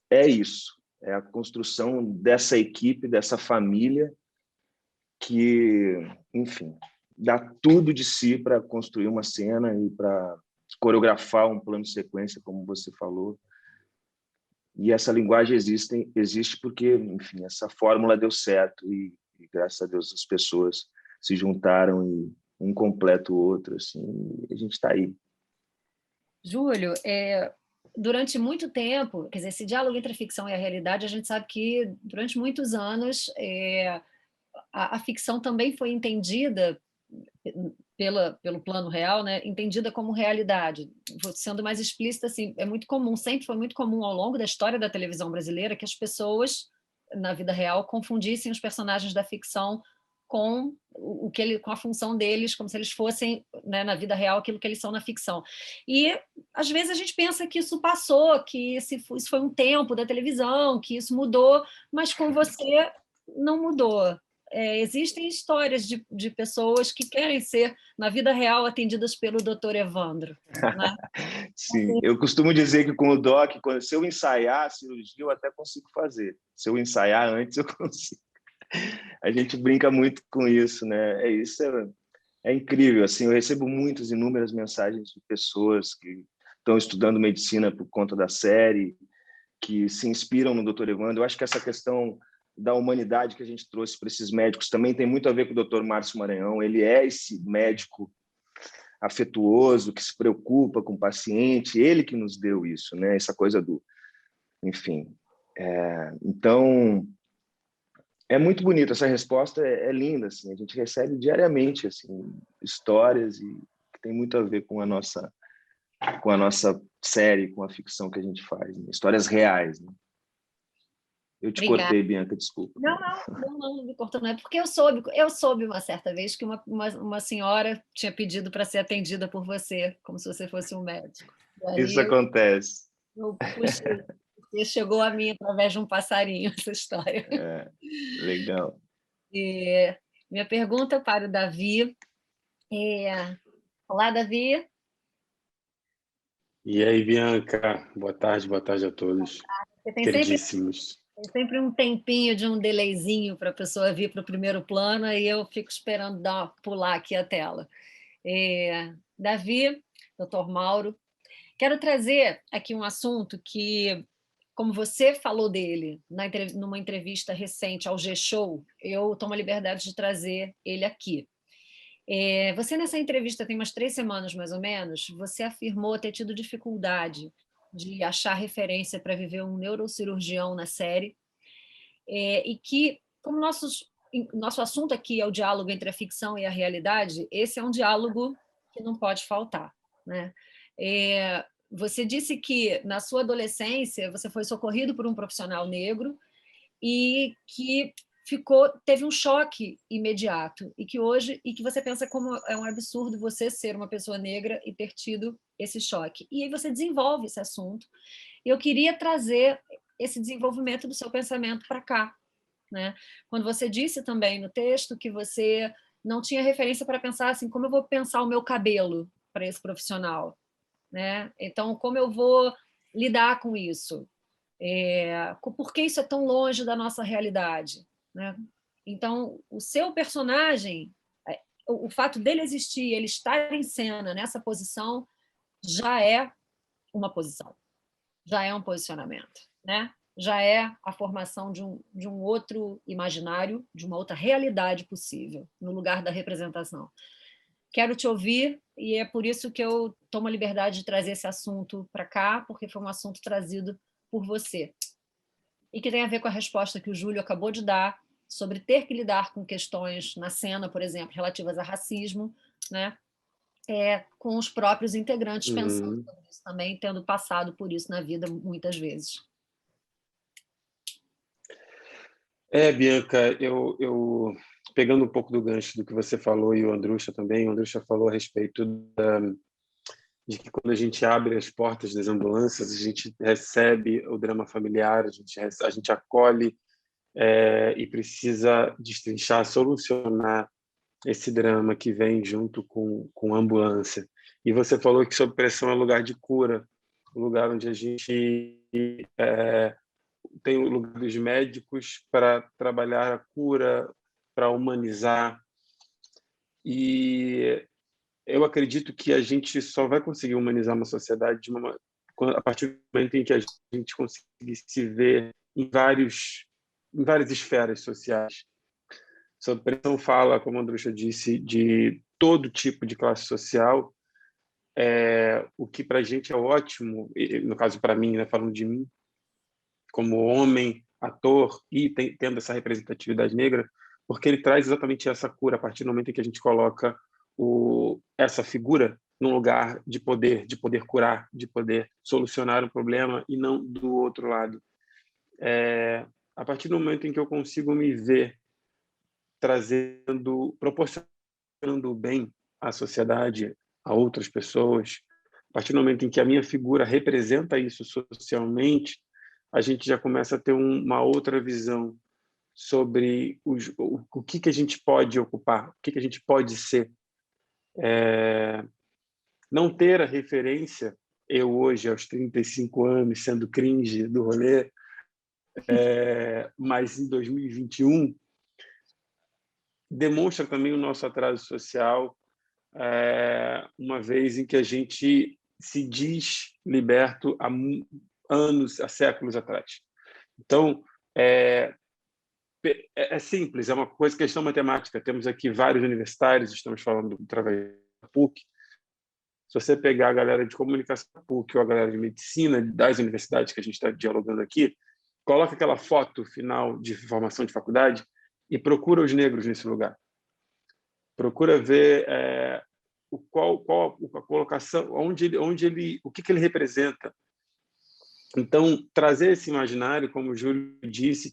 é isso, é a construção dessa equipe, dessa família que, enfim, dá tudo de si para construir uma cena e para coreografar um plano de sequência, como você falou. E essa linguagem existe porque, enfim, essa fórmula deu certo e graças a Deus as pessoas se juntaram e um completa o outro, assim, e a gente está aí. Júlio, durante muito tempo, quer dizer, esse diálogo entre a ficção e a realidade, a gente sabe que durante muitos anos a ficção também foi entendida pelo plano real, né, entendida como realidade. Sendo mais explícita, assim, é muito comum, sempre foi muito comum ao longo da história da televisão brasileira que as pessoas, na vida real, confundissem os personagens da ficção com com a função deles, como se eles fossem, né, na vida real aquilo que eles são na ficção. E às vezes a gente pensa que isso passou, que isso foi um tempo da televisão, que isso mudou, mas com você não mudou. Existem histórias de pessoas que querem ser, na vida real, atendidas pelo Dr. Evandro. Né? Sim, eu costumo dizer que com o Doc, se eu ensaiar a cirurgia, eu até consigo fazer. Se eu ensaiar antes, eu consigo. A gente brinca muito com isso, né? É incrível, assim, eu recebo inúmeras mensagens de pessoas que estão estudando medicina por conta da série, que se inspiram no Dr. Evandro. Eu acho que essa questão da humanidade que a gente trouxe para esses médicos também tem muito a ver com o Dr. Márcio Maranhão. Ele é esse médico afetuoso, que se preocupa com o paciente, ele que nos deu isso, né? Essa coisa do... Enfim. Então, é muito bonito, essa resposta é linda, assim, a gente recebe diariamente assim, histórias e que tem muito a ver com a nossa série, com a ficção que a gente faz, né? Histórias reais. Né? Eu te Obrigada. cortei, Bianca, desculpa. Não me cortou, não é porque eu soube uma certa vez que uma senhora tinha pedido para ser atendida por você, como se você fosse um médico. Isso acontece. Eu puxei. E chegou a mim através de um passarinho, essa história. Legal. E minha pergunta para o Davi é... Olá, Davi. E aí, Bianca? Boa tarde a todos. Queridíssimos. Tem sempre um tempinho de um delayzinho para a pessoa vir para o primeiro plano e eu fico esperando pular aqui a tela. Davi, Dr. Mauro, quero trazer aqui um assunto que, como você falou dele numa entrevista recente ao G-Show, eu tomo a liberdade de trazer ele aqui. Você, nessa entrevista, tem umas 3 semanas, mais ou menos, você afirmou ter tido dificuldade de achar referência para viver um neurocirurgião na série, e que, como nosso assunto aqui é o diálogo entre a ficção e a realidade, esse é um diálogo que não pode faltar, né? Você disse que, na sua adolescência, você foi socorrido por um profissional negro e que teve um choque imediato e que você pensa como é um absurdo você ser uma pessoa negra e ter tido esse choque. E aí você desenvolve esse assunto. E eu queria trazer esse desenvolvimento do seu pensamento para cá, né? Quando você disse também no texto que você não tinha referência para pensar assim, como eu vou pensar o meu cabelo para esse profissional? Né? Então, como eu vou lidar com isso? Por que isso é tão longe da nossa realidade? Né? Então, o seu personagem, o fato dele existir, ele estar em cena nessa posição, já é uma posição, já é um posicionamento, né? Já é a formação de um outro imaginário, de uma outra realidade possível, no lugar da representação. Quero te ouvir, e é por isso que eu tomo a liberdade de trazer esse assunto para cá, porque foi um assunto trazido por você. E que tem a ver com a resposta que o Júlio acabou de dar sobre ter que lidar com questões na cena, por exemplo, relativas a racismo, né? Com os próprios integrantes pensando sobre isso também, tendo passado por isso na vida muitas vezes. Bianca, eu pegando um pouco do gancho do que você falou e o Andrucha também, o Andrucha falou a respeito de que quando a gente abre as portas das ambulâncias, a gente recebe o drama familiar, a gente acolhe e precisa destrinchar, solucionar esse drama que vem junto com a ambulância. E você falou que sob pressão é lugar de cura, um lugar onde a gente tem o lugar dos médicos para trabalhar a cura, para humanizar. E eu acredito que a gente só vai conseguir humanizar uma sociedade a partir do momento em que a gente conseguir se ver em várias esferas sociais. Sob pressão fala, como a Andrucha disse, de todo tipo de classe social. O que para a gente é ótimo, no caso para mim, né, falando de mim, como homem, ator, e tendo essa representatividade negra, porque ele traz exatamente essa cura a partir do momento em que a gente coloca essa figura num lugar de poder curar, de poder solucionar um problema e não do outro lado. A partir do momento em que eu consigo me ver proporcionando bem à sociedade, a outras pessoas, a partir do momento em que a minha figura representa isso socialmente, a gente já começa a ter uma outra visão sobre o que a gente pode ocupar, o que a gente pode ser. Não ter a referência, eu hoje, aos 35 anos, sendo cringe do rolê, mas em 2021, demonstra também o nosso atraso social, uma vez em que a gente se diz liberto há anos, há séculos atrás. Então, é simples, é uma questão matemática. Temos aqui vários universitários, estamos falando através da PUC. Se você pegar a galera de comunicação da PUC ou a galera de medicina das universidades que a gente está dialogando aqui, coloca aquela foto final de formação de faculdade e procura os negros nesse lugar. Procura ver qual a colocação, o que ele representa. Então, trazer esse imaginário, como o Júlio disse,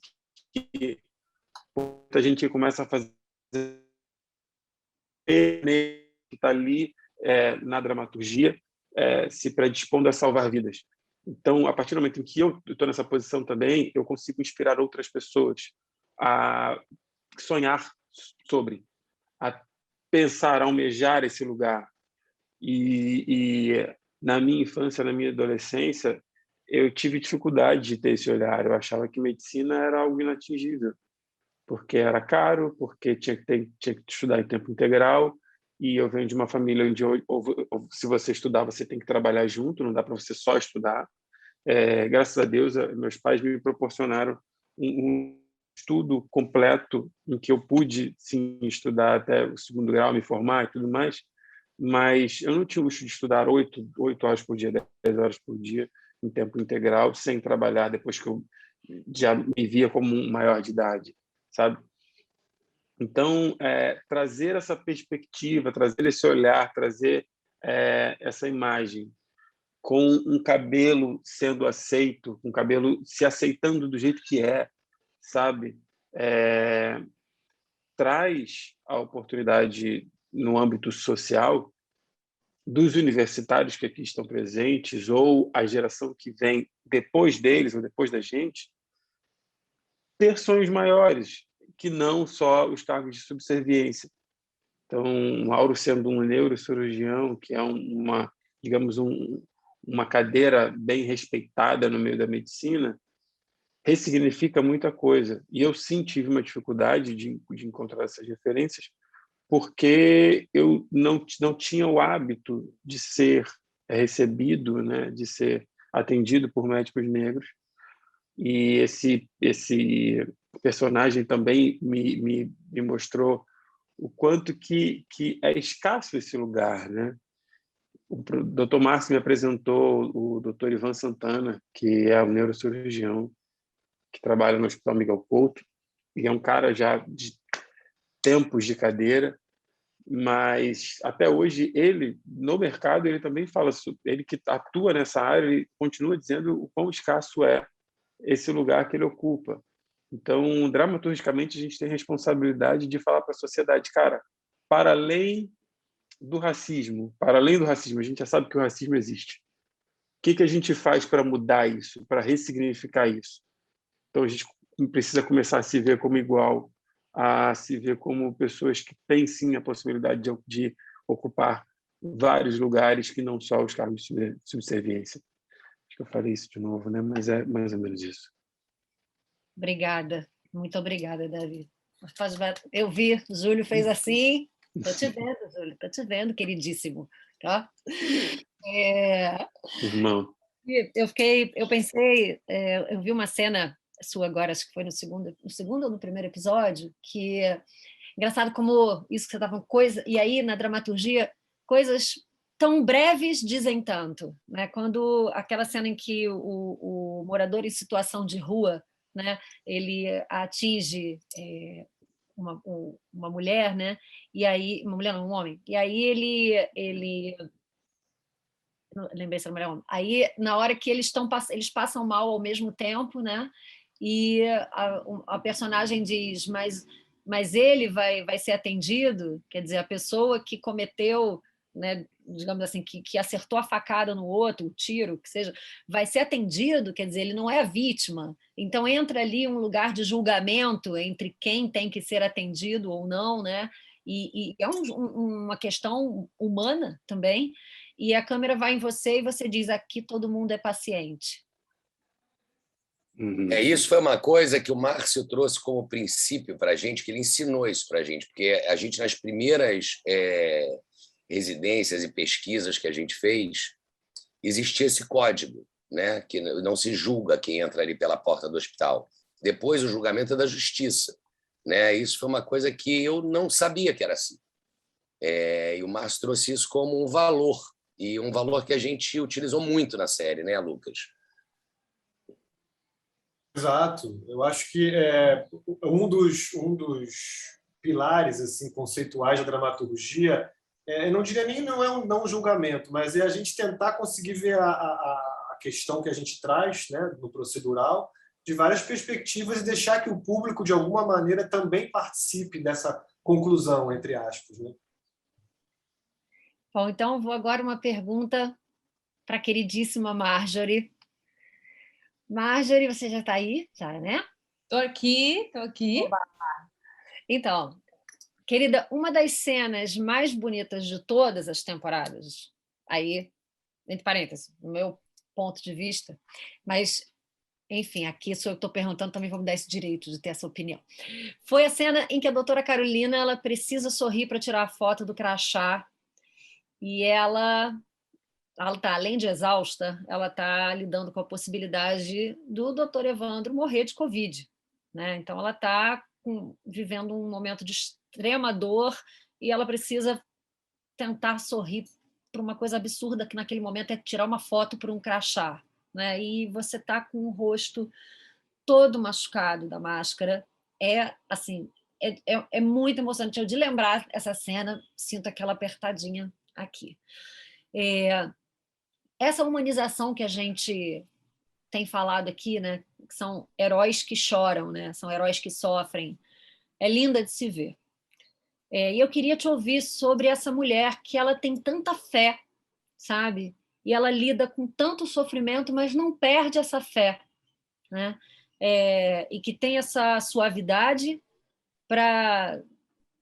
que a gente começa a fazer que está ali na dramaturgia, se predispondo a salvar vidas. Então, a partir do momento em que eu estou nessa posição também, eu consigo inspirar outras pessoas a sonhar sobre, a pensar, a almejar esse lugar. E na minha infância, na minha adolescência, eu tive dificuldade de ter esse olhar. Eu achava que medicina era algo inatingível, porque era caro, porque tinha que estudar em tempo integral, e eu venho de uma família onde, se você estudar, você tem que trabalhar junto, não dá para você só estudar. Graças a Deus, meus pais me proporcionaram um estudo completo em que eu pude, sim, estudar até o 2º grau, me formar e tudo mais, mas eu não tinha o luxo de estudar 8 horas por dia, 10 horas por dia, em tempo integral, sem trabalhar, depois que eu já me via como um maior de idade, sabe? Então, trazer essa perspectiva, trazer esse olhar, trazer essa imagem com um cabelo sendo aceito, com um cabelo se aceitando do jeito que sabe? Traz a oportunidade no âmbito social dos universitários que aqui estão presentes ou a geração que vem depois deles ou depois da gente ter sonhos maiores, que não só os cargos de subserviência. Então, Mauro sendo um neurocirurgião, que é digamos, uma cadeira bem respeitada no meio da medicina, ressignifica muita coisa. E eu sim tive uma dificuldade de encontrar essas referências, porque eu não tinha o hábito de ser recebido, né, de ser atendido por médicos negros. E esse personagem também me mostrou o quanto que é escasso esse lugar, né? O Dr. Márcio me apresentou o Dr. Ivan Santana, que é um neurocirurgião que trabalha no Hospital Miguel Couto, e é um cara já de tempos de cadeira, mas até hoje ele, no mercado, ele também fala, ele que atua nessa área, ele continua dizendo o quão escasso é esse lugar que ele ocupa. Então, dramaturgicamente, a gente tem responsabilidade de falar para a sociedade, cara, para além do racismo, a gente já sabe que o racismo existe. O que a gente faz para mudar isso, para ressignificar isso? Então, a gente precisa começar a se ver como igual, a se ver como pessoas que têm, sim, a possibilidade de ocupar vários lugares que não só os cargos de subserviência. Acho que eu falei isso de novo, né? Mas é mais ou menos isso. Obrigada. Muito obrigada, Davi. Eu vi, o Júlio fez assim. Estou te vendo, Júlio, estou te vendo, queridíssimo. Tá? Irmão. Eu pensei, eu vi uma cena sua agora, acho que foi no segundo ou no primeiro episódio, que engraçado como isso que você estava coisa, e aí na dramaturgia coisas tão breves dizem tanto, né? Quando aquela cena em que o morador em situação de rua, né, ele atinge uma mulher, né? E aí uma mulher não, um homem, e aí ele não lembrei se era mulher ou homem. Aí na hora que eles passam mal ao mesmo tempo, né? E a personagem diz, mas ele vai ser atendido, quer dizer, a pessoa que cometeu, né, digamos assim, que acertou a facada no outro, o tiro, que seja, vai ser atendido, quer dizer, ele não é a vítima. Então entra ali um lugar de julgamento entre quem tem que ser atendido ou não, né? E é uma questão humana também, e a câmera vai em você e você diz, aqui todo mundo é paciente. Isso foi uma coisa que o Márcio trouxe como princípio para a gente, que ele ensinou isso para a gente, porque a gente, nas primeiras residências e pesquisas que a gente fez, existia esse código, né? Que não se julga quem entra ali pela porta do hospital. Depois, o julgamento é da justiça, né? Isso foi uma coisa que eu não sabia que era assim. E o Márcio trouxe isso como um valor, e um valor que a gente utilizou muito na série, né, Lucas? Exato. Eu acho que um dos pilares assim, conceituais da dramaturgia, eu não diria nem não é um não julgamento, mas é a gente tentar conseguir ver a questão que a gente traz, né, no procedural, de várias perspectivas e deixar que o público, de alguma maneira, também participe dessa conclusão, entre aspas, né? Bom, então vou agora uma pergunta para a queridíssima Marjorie. Marjorie, você já está aí? Já, né? Estou aqui. Oba. Então, querida, uma das cenas mais bonitas de todas as temporadas, aí, entre parênteses, no meu ponto de vista, mas, enfim, aqui sou eu que estou perguntando, também vou me dar esse direito de ter essa opinião. Foi a cena em que a doutora Carolina ela precisa sorrir para tirar a foto do crachá e ela está, além de exausta, ela está lidando com a possibilidade do doutor Evandro morrer de Covid, né? Então, ela está vivendo um momento de extrema dor e ela precisa tentar sorrir para uma coisa absurda que naquele momento é tirar uma foto por um crachá, né? E você está com o rosto todo machucado da máscara. Assim, é muito emocionante. Eu de lembrar essa cena, sinto aquela apertadinha aqui. Essa humanização que a gente tem falado aqui, né, que são heróis que choram, né, são heróis que sofrem, é linda de se ver. E eu queria te ouvir sobre essa mulher que ela tem tanta fé, sabe? E ela lida com tanto sofrimento, mas não perde essa fé, né? E que tem essa suavidade para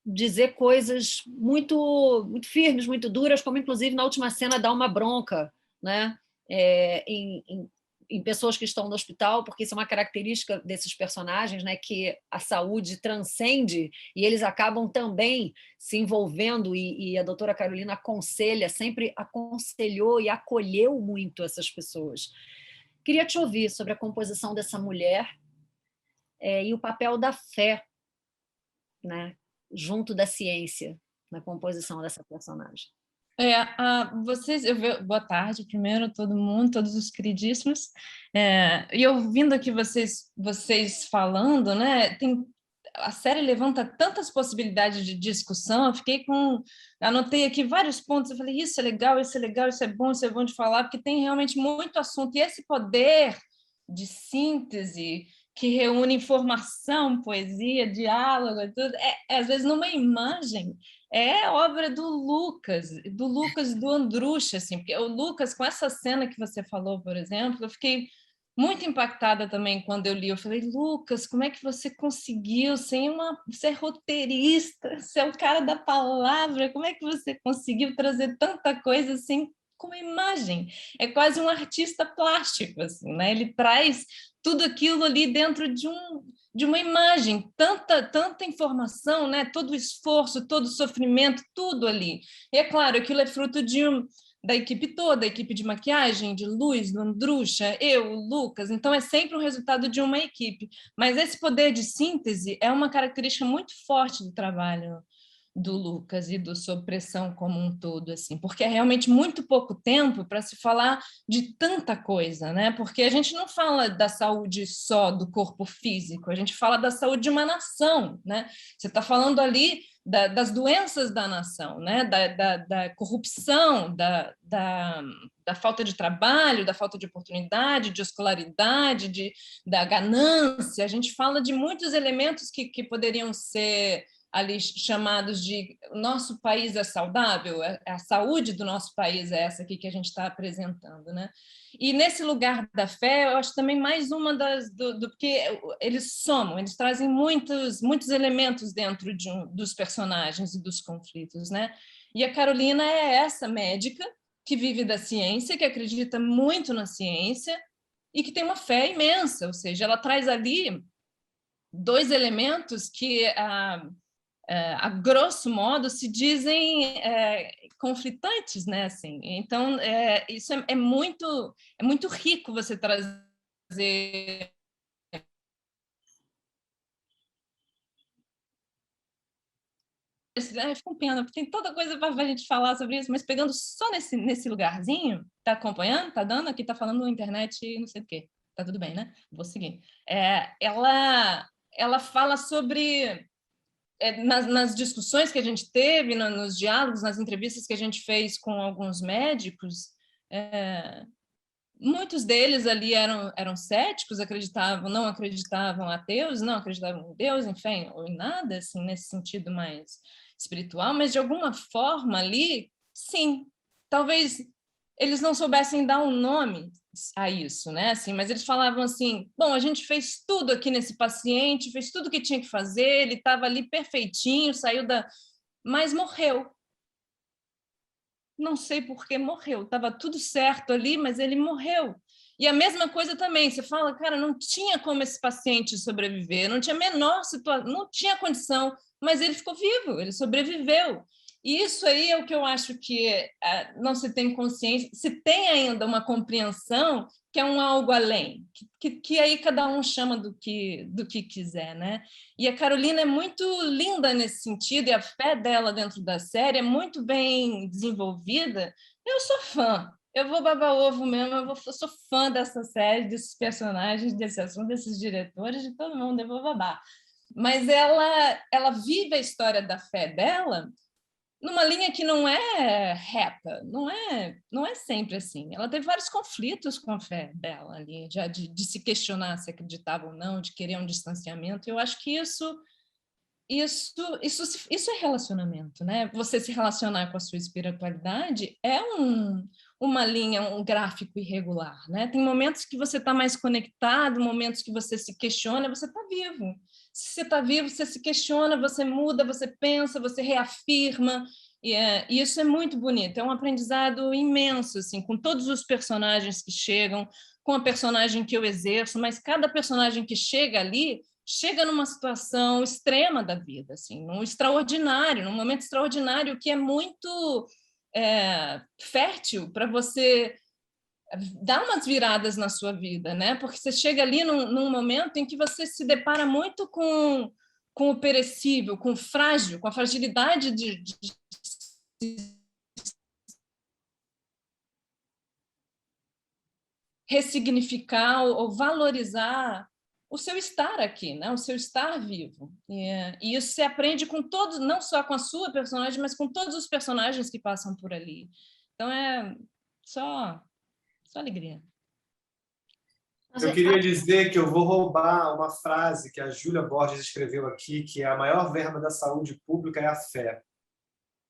dizer coisas muito, muito firmes, muito duras, como inclusive na última cena dá uma bronca, né? Em pessoas que estão no hospital, porque isso é uma característica desses personagens, né? Que a saúde transcende e eles acabam também se envolvendo e a doutora Carolina sempre aconselhou e acolheu muito essas pessoas. Queria te ouvir sobre a composição dessa mulher e o papel da fé, né? Junto da ciência na composição dessa personagem. Boa tarde primeiro todo mundo, todos os queridíssimos, e ouvindo aqui vocês falando, né, a série levanta tantas possibilidades de discussão, anotei aqui vários pontos, eu falei, isso é legal, isso é bom de falar, porque tem realmente muito assunto, e esse poder de síntese que reúne informação, poesia, diálogo, tudo, às vezes numa imagem, é obra do Lucas e do Andrucha, assim, porque o Lucas, com essa cena que você falou, por exemplo, eu fiquei muito impactada também quando eu li, eu falei, Lucas, como é que você conseguiu ser roteirista, ser o cara da palavra, como é que você conseguiu trazer tanta coisa assim, com imagem? É quase um artista plástico, assim, né? Ele traz tudo aquilo ali dentro de uma imagem, tanta informação, né? Todo o esforço, todo o sofrimento, tudo ali. E é claro, aquilo é fruto da equipe toda, a equipe de maquiagem, de luz, do Andrucha, eu, o Lucas, então é sempre o resultado de uma equipe. Mas esse poder de síntese é uma característica muito forte do trabalho do Lucas e do Sob Pressão como um todo, assim, porque é realmente muito pouco tempo para se falar de tanta coisa, né? Porque a gente não fala da saúde só do corpo físico, a gente fala da saúde de uma nação, né? Você está falando ali das doenças da nação, né? Da corrupção, da falta de trabalho, da falta de oportunidade, de escolaridade, da ganância. A gente fala de muitos elementos que poderiam ser ali chamados de nosso país é saudável, a saúde do nosso país é essa aqui que a gente está apresentando, né? E nesse lugar da fé, eu acho também mais uma porque eles trazem muitos elementos dentro dos personagens e dos conflitos, né? E a Carolina é essa médica que vive da ciência, que acredita muito na ciência, e que tem uma fé imensa, ou seja, ela traz ali dois elementos que, a grosso modo, se dizem conflitantes, né? Assim, então, isso é muito rico você trazer fico com pena, porque tem toda coisa para a gente falar sobre isso, mas pegando só nesse lugarzinho, tá acompanhando? Tá dando? Aqui tá falando internet não sei o quê. Tá tudo bem, né? Vou seguir. Ela fala sobre, nas discussões que a gente teve, nos diálogos, nas entrevistas que a gente fez com alguns médicos, muitos deles ali eram céticos, não acreditavam ateus, não acreditavam em Deus, enfim, ou em nada, assim, nesse sentido mais espiritual, mas de alguma forma ali, sim, talvez eles não soubessem dar um nome a isso, né? Assim, mas eles falavam assim, bom, a gente fez tudo aqui nesse paciente, fez tudo o que tinha que fazer, ele estava ali perfeitinho, mas morreu. Não sei por que morreu, estava tudo certo ali, mas ele morreu. E a mesma coisa também, você fala, cara, não tinha como esse paciente sobreviver, não tinha a menor situação, não tinha condição, mas ele ficou vivo, ele sobreviveu. E isso aí é o que eu acho que não se tem consciência, se tem ainda uma compreensão que é um algo além, que aí cada um chama do que quiser, né? E a Carolina é muito linda nesse sentido, e a fé dela dentro da série é muito bem desenvolvida. Eu sou fã, eu vou babar ovo mesmo, eu sou fã dessa série, desses personagens, desse assunto, desses diretores, de todo mundo, eu vou babar. Mas ela vive a história da fé dela numa linha que não é reta, não é sempre assim. Ela teve vários conflitos com a fé dela ali, já de se questionar se acreditava ou não, de querer um distanciamento. Eu acho que isso é relacionamento, né? Você se relacionar com a sua espiritualidade é uma linha, um gráfico irregular, né? Tem momentos que você está mais conectado, momentos que você se questiona, você está vivo. Se você está vivo, você se questiona, você muda, você pensa, você reafirma, e isso é muito bonito, é um aprendizado imenso, assim, com todos os personagens que chegam, com a personagem que eu exerço, mas cada personagem que chega ali, chega numa situação extrema da vida, assim, num extraordinário, num momento extraordinário que é muito fértil para você dar umas viradas na sua vida, né? Porque você chega ali num momento em que você se depara muito com o perecível, com o frágil, com a fragilidade de ressignificar ou valorizar o seu estar aqui, né? O seu estar vivo. E isso você aprende com todos, não só com a sua personagem, mas com todos os personagens que passam por ali. Então é só alegria. Eu queria dizer que eu vou roubar uma frase que a Júlia Borges escreveu aqui, que é a maior verba da saúde pública é a fé.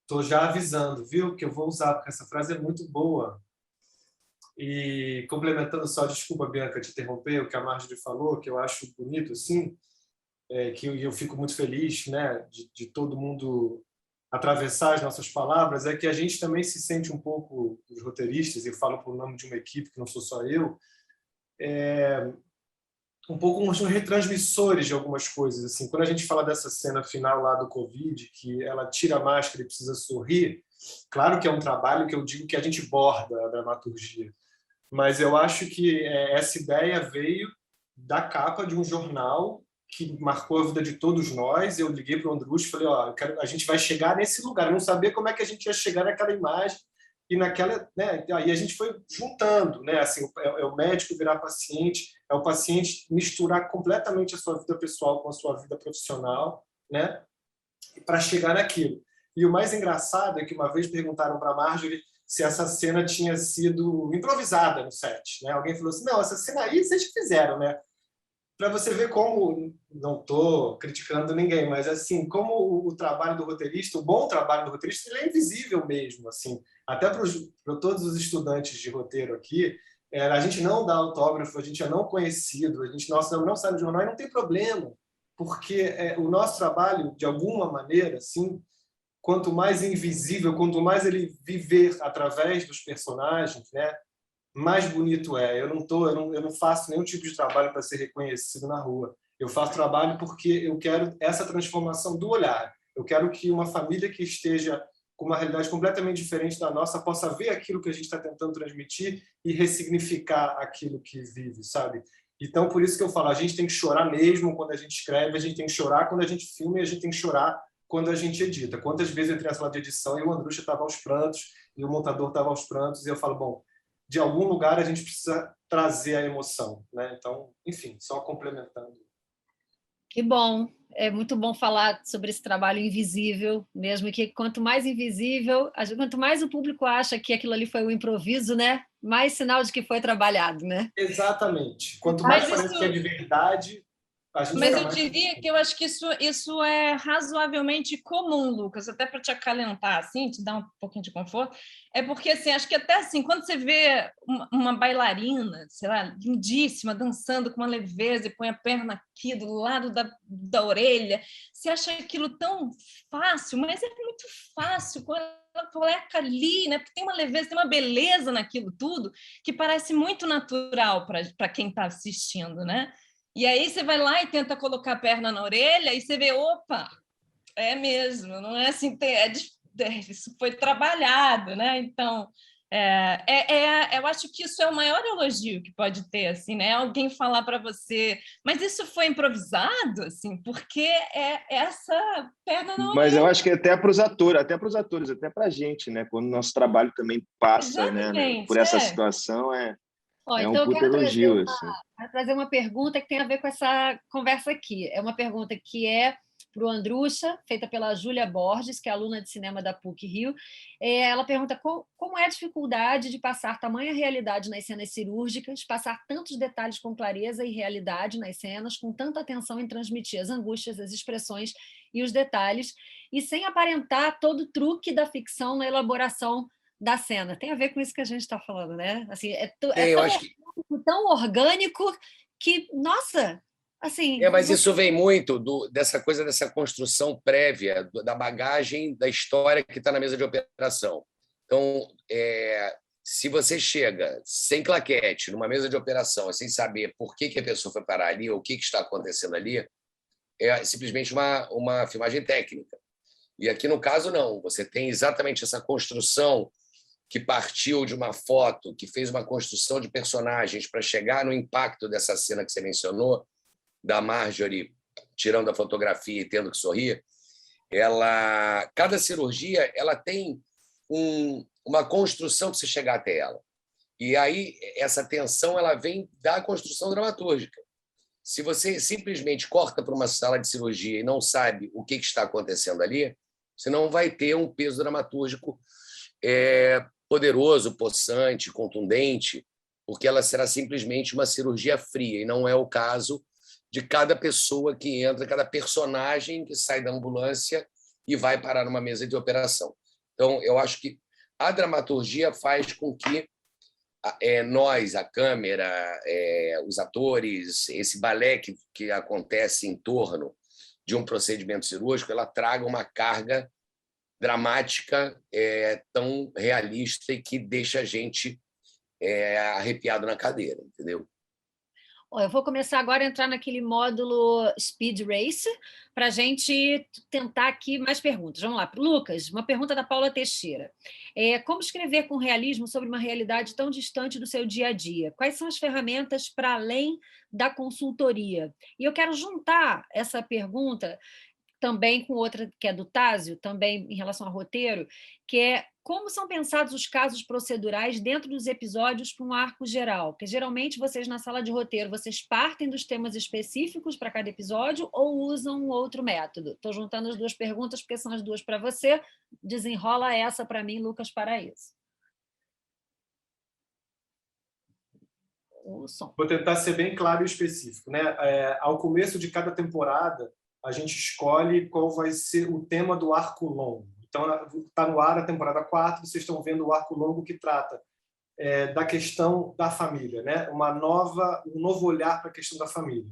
Estou já avisando, viu, que eu vou usar, porque essa frase é muito boa. E complementando só, desculpa, Bianca, te interromper, o que a Marjorie falou, que eu acho bonito, assim, que eu fico muito feliz, né, de todo mundo atravessar as nossas palavras, é que a gente também se sente um pouco, os roteiristas, e eu falo por nome de uma equipe, que não sou só eu, um pouco uns retransmissores de algumas coisas. Assim, quando a gente fala dessa cena final lá do Covid, que ela tira a máscara e precisa sorrir, claro que é um trabalho que eu digo que a gente borda a dramaturgia, mas eu acho que essa ideia veio da capa de um jornal que marcou a vida de todos nós. Eu liguei para o Andrus e falei, a gente vai chegar nesse lugar. Eu não sabia como é que a gente ia chegar naquela imagem e naquela, né? Aí a gente foi juntando, né? Assim, é o médico virar paciente, é o paciente misturar completamente a sua vida pessoal com a sua vida profissional, né? Para chegar naquilo. E o mais engraçado é que uma vez perguntaram para a Marjorie se essa cena tinha sido improvisada no set, né? Alguém falou assim, não, essa cena aí vocês fizeram, né? Para você ver como, não estou criticando ninguém, mas assim, como o trabalho do roteirista, o bom trabalho do roteirista, ele é invisível mesmo, assim, até para todos os estudantes de roteiro aqui, a gente não dá autógrafo, a gente é não conhecido, a gente não sai no jornal e não tem problema, porque o nosso trabalho, de alguma maneira, assim, quanto mais invisível, quanto mais ele viver através dos personagens, né, mais bonito é. Eu não faço nenhum tipo de trabalho para ser reconhecido na rua. Eu faço trabalho porque eu quero essa transformação do olhar. Eu quero que uma família que esteja com uma realidade completamente diferente da nossa possa ver aquilo que a gente está tentando transmitir e ressignificar aquilo que vive, sabe? Então, por isso que eu falo, a gente tem que chorar mesmo quando a gente escreve, a gente tem que chorar quando a gente filma e a gente tem que chorar quando a gente edita. Quantas vezes eu entrei na sala de edição e o Andrucha estava aos prantos e o montador estava aos prantos e eu falo, bom, de algum lugar a gente precisa trazer a emoção, né? Então, enfim, só complementando. Que bom. É muito bom falar sobre esse trabalho invisível, mesmo que quanto mais invisível, quanto mais o público acha que aquilo ali foi um improviso, né? Mais sinal de que foi trabalhado, né? Exatamente. Quanto mais parece que é de verdade, a gente... Mas eu diria que eu acho que isso é razoavelmente comum, Lucas, até para te acalentar, assim, te dar um pouquinho de conforto. É porque, assim, acho que até assim, quando você vê uma bailarina, sei lá, lindíssima, dançando com uma leveza e põe a perna aqui do lado da orelha, você acha aquilo tão fácil, mas é muito fácil quando ela coloca ali, né? Porque tem uma leveza, tem uma beleza naquilo tudo que parece muito natural para quem está assistindo, né? E aí você vai lá e tenta colocar a perna na orelha e você vê, opa, é mesmo, não é assim, isso foi trabalhado, né? Então, eu acho que isso é o maior elogio que pode ter, assim, né? Alguém falar para você, mas isso foi improvisado, assim, porque essa perna não... Mas eu acho que até para os atores, até para a gente, né? Quando o nosso trabalho também passa, né, por essa situação, então um puta elogio. Quero trazer uma pergunta que tem a ver com essa conversa aqui. É uma pergunta que é para o Andrucha, feita pela Júlia Borges, que é aluna de cinema da PUC-Rio. Ela pergunta como é a dificuldade de passar tamanha realidade nas cenas cirúrgicas, passar tantos detalhes com clareza e realidade nas cenas, com tanta atenção em transmitir as angústias, as expressões e os detalhes, e sem aparentar todo o truque da ficção na elaboração da cena. Tem a ver com isso que a gente está falando, né? Assim, tão orgânico que, nossa, assim... mas isso vem muito dessa coisa, dessa construção prévia, da bagagem da história que está na mesa de operação. Então, se você chega sem claquete numa mesa de operação, sem saber por que a pessoa foi parar ali ou o que está acontecendo ali, é simplesmente uma filmagem técnica. E aqui, no caso, não. Você tem exatamente essa construção que partiu de uma foto, que fez uma construção de personagens para chegar no impacto dessa cena que você mencionou, da Marjorie tirando a fotografia e tendo que sorrir. Cada cirurgia ela tem uma construção para você chegar até ela. E aí essa tensão ela vem da construção dramatúrgica. Se você simplesmente corta para uma sala de cirurgia e não sabe o que está acontecendo ali, você não vai ter um peso dramatúrgico poderoso, possante, contundente, porque ela será simplesmente uma cirurgia fria, e não é o caso de cada pessoa que entra, cada personagem que sai da ambulância e vai parar numa mesa de operação. Então, eu acho que a dramaturgia faz com que nós, a câmera, os atores, esse balé que acontece em torno de um procedimento cirúrgico, ela traga uma carga dramática tão realista e que deixa a gente arrepiado na cadeira, entendeu? Eu vou começar agora a entrar naquele módulo Speed Race para a gente tentar aqui mais perguntas. Vamos lá. Lucas, uma pergunta da Paula Teixeira. Como escrever com realismo sobre uma realidade tão distante do seu dia a dia? Quais são as ferramentas para além da consultoria? E eu quero juntar essa pergunta também com outra que é do Tásio, também em relação ao roteiro, que é como são pensados os casos procedurais dentro dos episódios para um arco geral? Porque geralmente vocês na sala de roteiro, vocês partem dos temas específicos para cada episódio ou usam um outro método? Estou juntando as duas perguntas porque são as duas para você. Desenrola essa para mim, Lucas Paraíso. O som. Vou tentar ser bem claro e específico, né? Ao começo de cada temporada, a gente escolhe qual vai ser o tema do arco longo. Então, está no ar a temporada 4, vocês estão vendo o arco longo que trata da questão da família, né? Um novo olhar para a questão da família.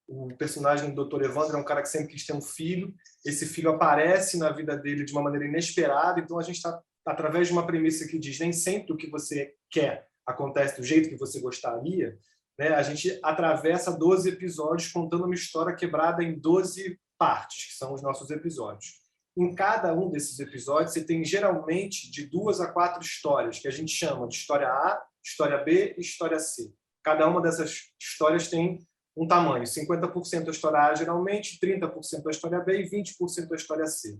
O personagem do Dr. Evandro é um cara que sempre quis ter um filho, esse filho aparece na vida dele de uma maneira inesperada, então a gente está, através de uma premissa que diz nem sempre o que você quer acontece do jeito que você gostaria, né, a gente atravessa 12 episódios contando uma história quebrada em 12 partes, que são os nossos episódios. Em cada um desses episódios, você tem geralmente de 2 a 4 histórias, que a gente chama de história A, história B e história C. Cada uma dessas histórias tem um tamanho, 50% a história A geralmente, 30% a história B e 20% a história C.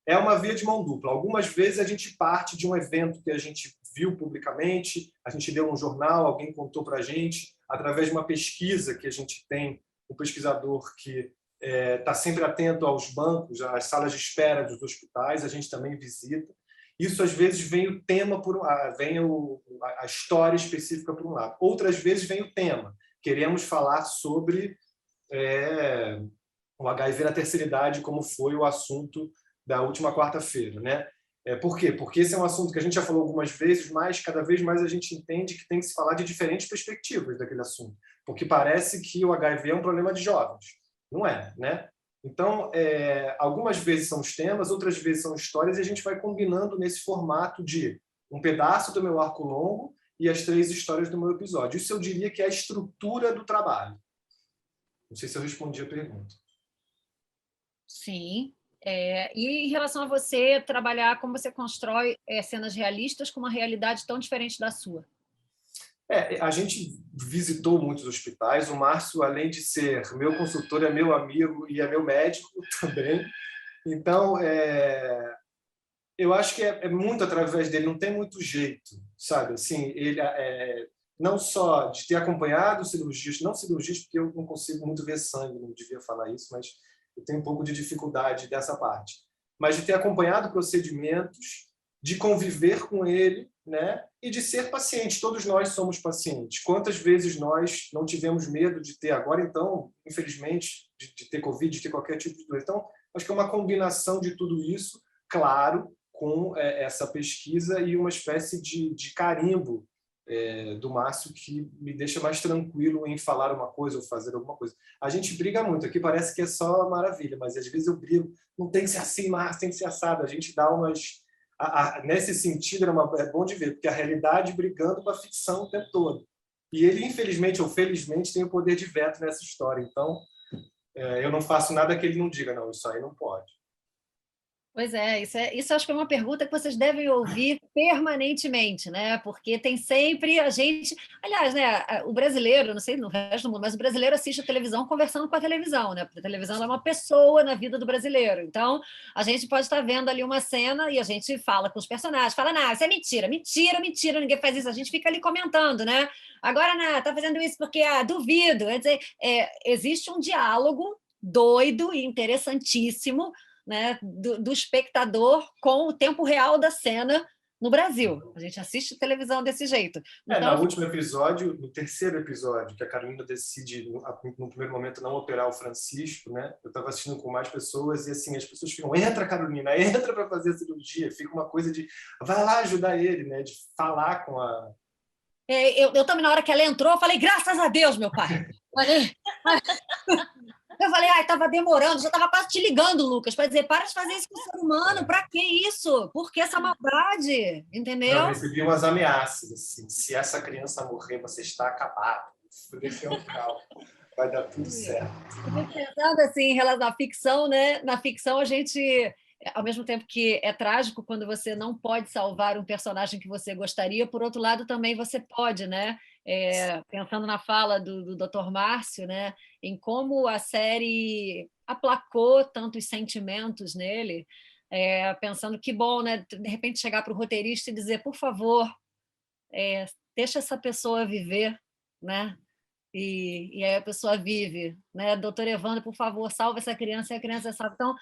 É uma via de mão dupla. Algumas vezes a gente parte de um evento que a gente viu publicamente, a gente leu um jornal, alguém contou para a gente, através de uma pesquisa que a gente tem, um pesquisador que está sempre atento aos bancos, às salas de espera dos hospitais, a gente também visita. Isso, às vezes, vem o tema, vem a história específica por um lado. Outras vezes vem o tema. Queremos falar sobre o HIV na terceira idade, como foi o assunto da última quarta-feira, né? Por quê? Porque esse é um assunto que a gente já falou algumas vezes, mas cada vez mais a gente entende que tem que se falar de diferentes perspectivas daquele assunto, porque parece que o HIV é um problema de jovens. Não é, né? Então, algumas vezes são os temas, outras vezes são histórias, e a gente vai combinando nesse formato de um pedaço do meu arco longo e as 3 histórias do meu episódio. Isso eu diria que é a estrutura do trabalho. Não sei se eu respondi a pergunta. Sim. E em relação a você trabalhar, como você constrói cenas realistas com uma realidade tão diferente da sua? A gente visitou muitos hospitais. O Márcio, além de ser meu consultor, é meu amigo e é meu médico também. Então, eu acho que é muito através dele, não tem muito jeito, sabe? Assim, ele não só de ter acompanhado cirurgias, não cirurgias, porque eu não consigo muito ver sangue, não devia falar isso, mas eu tenho um pouco de dificuldade dessa parte. Mas de ter acompanhado procedimentos, de conviver com ele, né? E de ser paciente. Todos nós somos pacientes. Quantas vezes nós não tivemos medo de ter agora, então, infelizmente, de ter Covid, de ter qualquer tipo de doença? Então, acho que é uma combinação de tudo isso, claro, com essa pesquisa e uma espécie de carimbo do Márcio que me deixa mais tranquilo em falar uma coisa ou fazer alguma coisa. A gente briga muito, aqui parece que é só maravilha, mas às vezes eu brigo, não tem que ser assim, Márcio, tem que ser assado. A gente dá umas... nesse sentido, é bom de ver, porque a realidade brigando com a ficção o tempo todo. E ele, infelizmente ou felizmente, tem o poder de veto nessa história. Então, eu não faço nada que ele não diga, não, isso aí não pode. Pois isso acho que é uma pergunta que vocês devem ouvir permanentemente, né? Porque tem sempre a gente... Aliás, né, o brasileiro, não sei no resto do mundo, mas o brasileiro assiste a televisão conversando com a televisão, né? Porque a televisão é uma pessoa na vida do brasileiro. Então, a gente pode estar vendo ali uma cena e a gente fala com os personagens, fala, não, isso é mentira, mentira, mentira, ninguém faz isso. A gente fica ali comentando, né? Agora, não, tá fazendo isso porque, duvido. Quer dizer, existe um diálogo doido e interessantíssimo, né, do espectador com o tempo real da cena no Brasil. A gente assiste televisão desse jeito. Então, no último episódio, no terceiro episódio, que a Carolina decide, no primeiro momento, não operar o Francisco, né? Eu estava assistindo com mais pessoas e assim, as pessoas ficam, entra, Carolina, entra para fazer a cirurgia. Fica uma coisa de, vai lá ajudar ele, né? De falar com a... Eu também, na hora que ela entrou, eu falei, graças a Deus, meu pai. Eu falei, estava demorando, já estava quase te ligando, Lucas, para dizer, para de fazer isso com o ser humano, para que isso? Por que essa maldade? Entendeu? Eu recebi umas ameaças, assim, se essa criança morrer, você está acabado. Vai dar tudo certo. Pensando assim, em relação à ficção, né? Na ficção, a gente, ao mesmo tempo que é trágico quando você não pode salvar um personagem que você gostaria, por outro lado, também você pode, né? Pensando na fala do Dr. Márcio, né, em como a série aplacou tantos sentimentos nele, pensando que bom, né, de repente chegar para o roteirista e dizer, por favor, deixa essa pessoa viver, né? E aí a pessoa vive, né? Doutor Evandro, por favor, salva essa criança e a criança salva. Então, a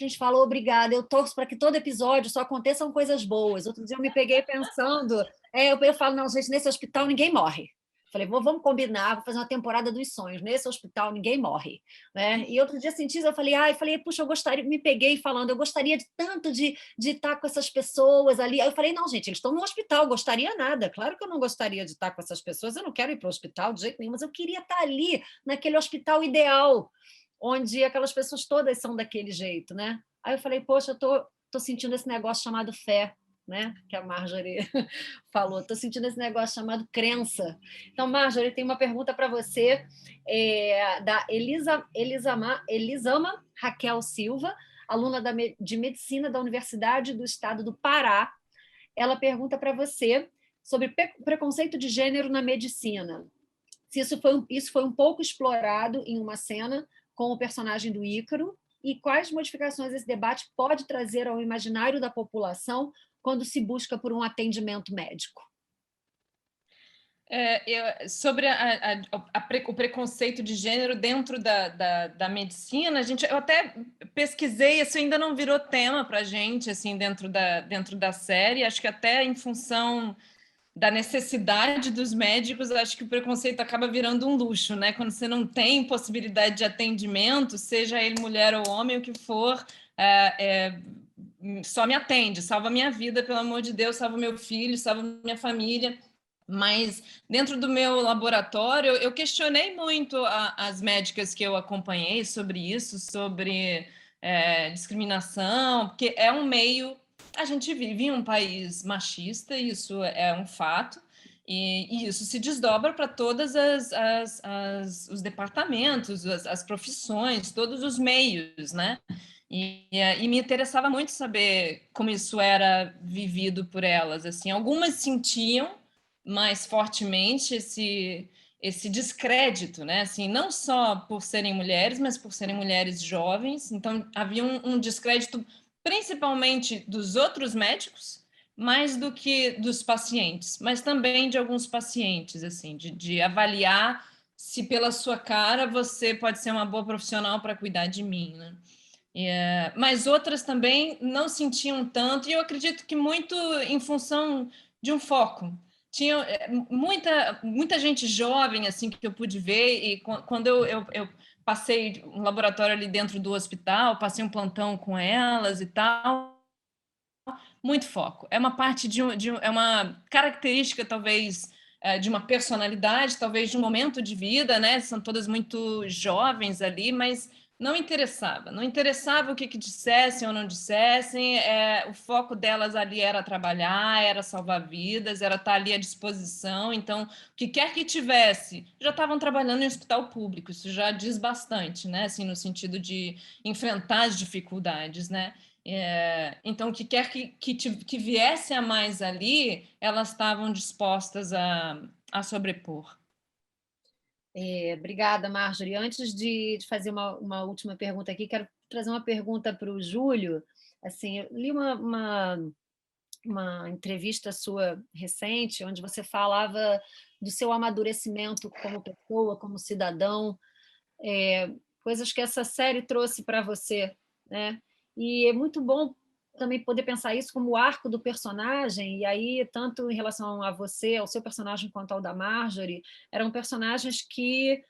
gente falou, obrigada, eu torço para que todo episódio só aconteçam coisas boas. Outro dia eu me peguei pensando, eu falo, não, gente, nesse hospital ninguém morre. Falei, vamos combinar, vou fazer uma temporada dos sonhos. Nesse hospital ninguém morre, né? E outro dia senti, eu falei, puxa, eu gostaria, me peguei falando, eu gostaria tanto de estar com essas pessoas ali. Aí eu falei, não, gente, eles estão no hospital, gostaria nada. Claro que eu não gostaria de estar com essas pessoas, eu não quero ir para o hospital de jeito nenhum, mas eu queria estar ali, naquele hospital ideal, onde aquelas pessoas todas são daquele jeito, né? Aí eu falei, poxa, eu tô sentindo esse negócio chamado fé, né, que a Marjorie falou. Estou sentindo esse negócio chamado crença. Então, Marjorie, tem uma pergunta para você, da Elisama Raquel Silva, aluna de Medicina da Universidade do Estado do Pará. Ela pergunta para você sobre preconceito de gênero na medicina. Se isso foi um pouco explorado em uma cena com o personagem do Ícaro, e quais modificações esse debate pode trazer ao imaginário da população quando se busca por um atendimento médico? Sobre o preconceito de gênero dentro da medicina, eu até pesquisei, isso ainda não virou tema para a gente assim, dentro da série, acho que até em função da necessidade dos médicos, acho que o preconceito acaba virando um luxo, né? Quando você não tem possibilidade de atendimento, seja ele mulher ou homem, o que for, só me atende, salva minha vida, pelo amor de Deus, salva meu filho, salva minha família. Mas dentro do meu laboratório, eu questionei muito as médicas que eu acompanhei sobre isso, sobre discriminação, porque é um meio... A gente vive em um país machista, isso é um fato, e isso se desdobra para todos os departamentos, as profissões, todos os meios, né? E me interessava muito saber como isso era vivido por elas. Assim, algumas sentiam mais fortemente esse descrédito, né? Assim, não só por serem mulheres, mas por serem mulheres jovens. Então, havia um descrédito principalmente dos outros médicos, mais do que dos pacientes, mas também de alguns pacientes, assim, de avaliar se pela sua cara você pode ser uma boa profissional para cuidar de mim, né? Mas outras também não sentiam tanto, e eu acredito que muito em função de um foco. Tinha muita gente jovem assim que eu pude ver, e quando eu passei um laboratório ali dentro do hospital, passei um plantão com elas e tal, muito foco. É uma parte é uma característica, talvez, de uma personalidade, talvez de um momento de vida, né? São todas muito jovens ali, mas não interessava o que dissessem ou não dissessem, o foco delas ali era trabalhar, era salvar vidas, era estar ali à disposição, então, o que quer que tivesse, já estavam trabalhando em hospital público, isso já diz bastante, né, assim, no sentido de enfrentar as dificuldades, né, então, o que quer que viesse a mais ali, elas estavam dispostas a sobrepor. Obrigada, Marjorie. Antes de fazer uma última pergunta aqui, quero trazer uma pergunta para o Júlio. Assim, eu li uma entrevista sua recente, onde você falava do seu amadurecimento como pessoa, como cidadão, coisas que essa série trouxe para você, né? E é muito bom também poder pensar isso como o arco do personagem, e aí, tanto em relação a você, ao seu personagem, quanto ao da Marjorie, eram personagens que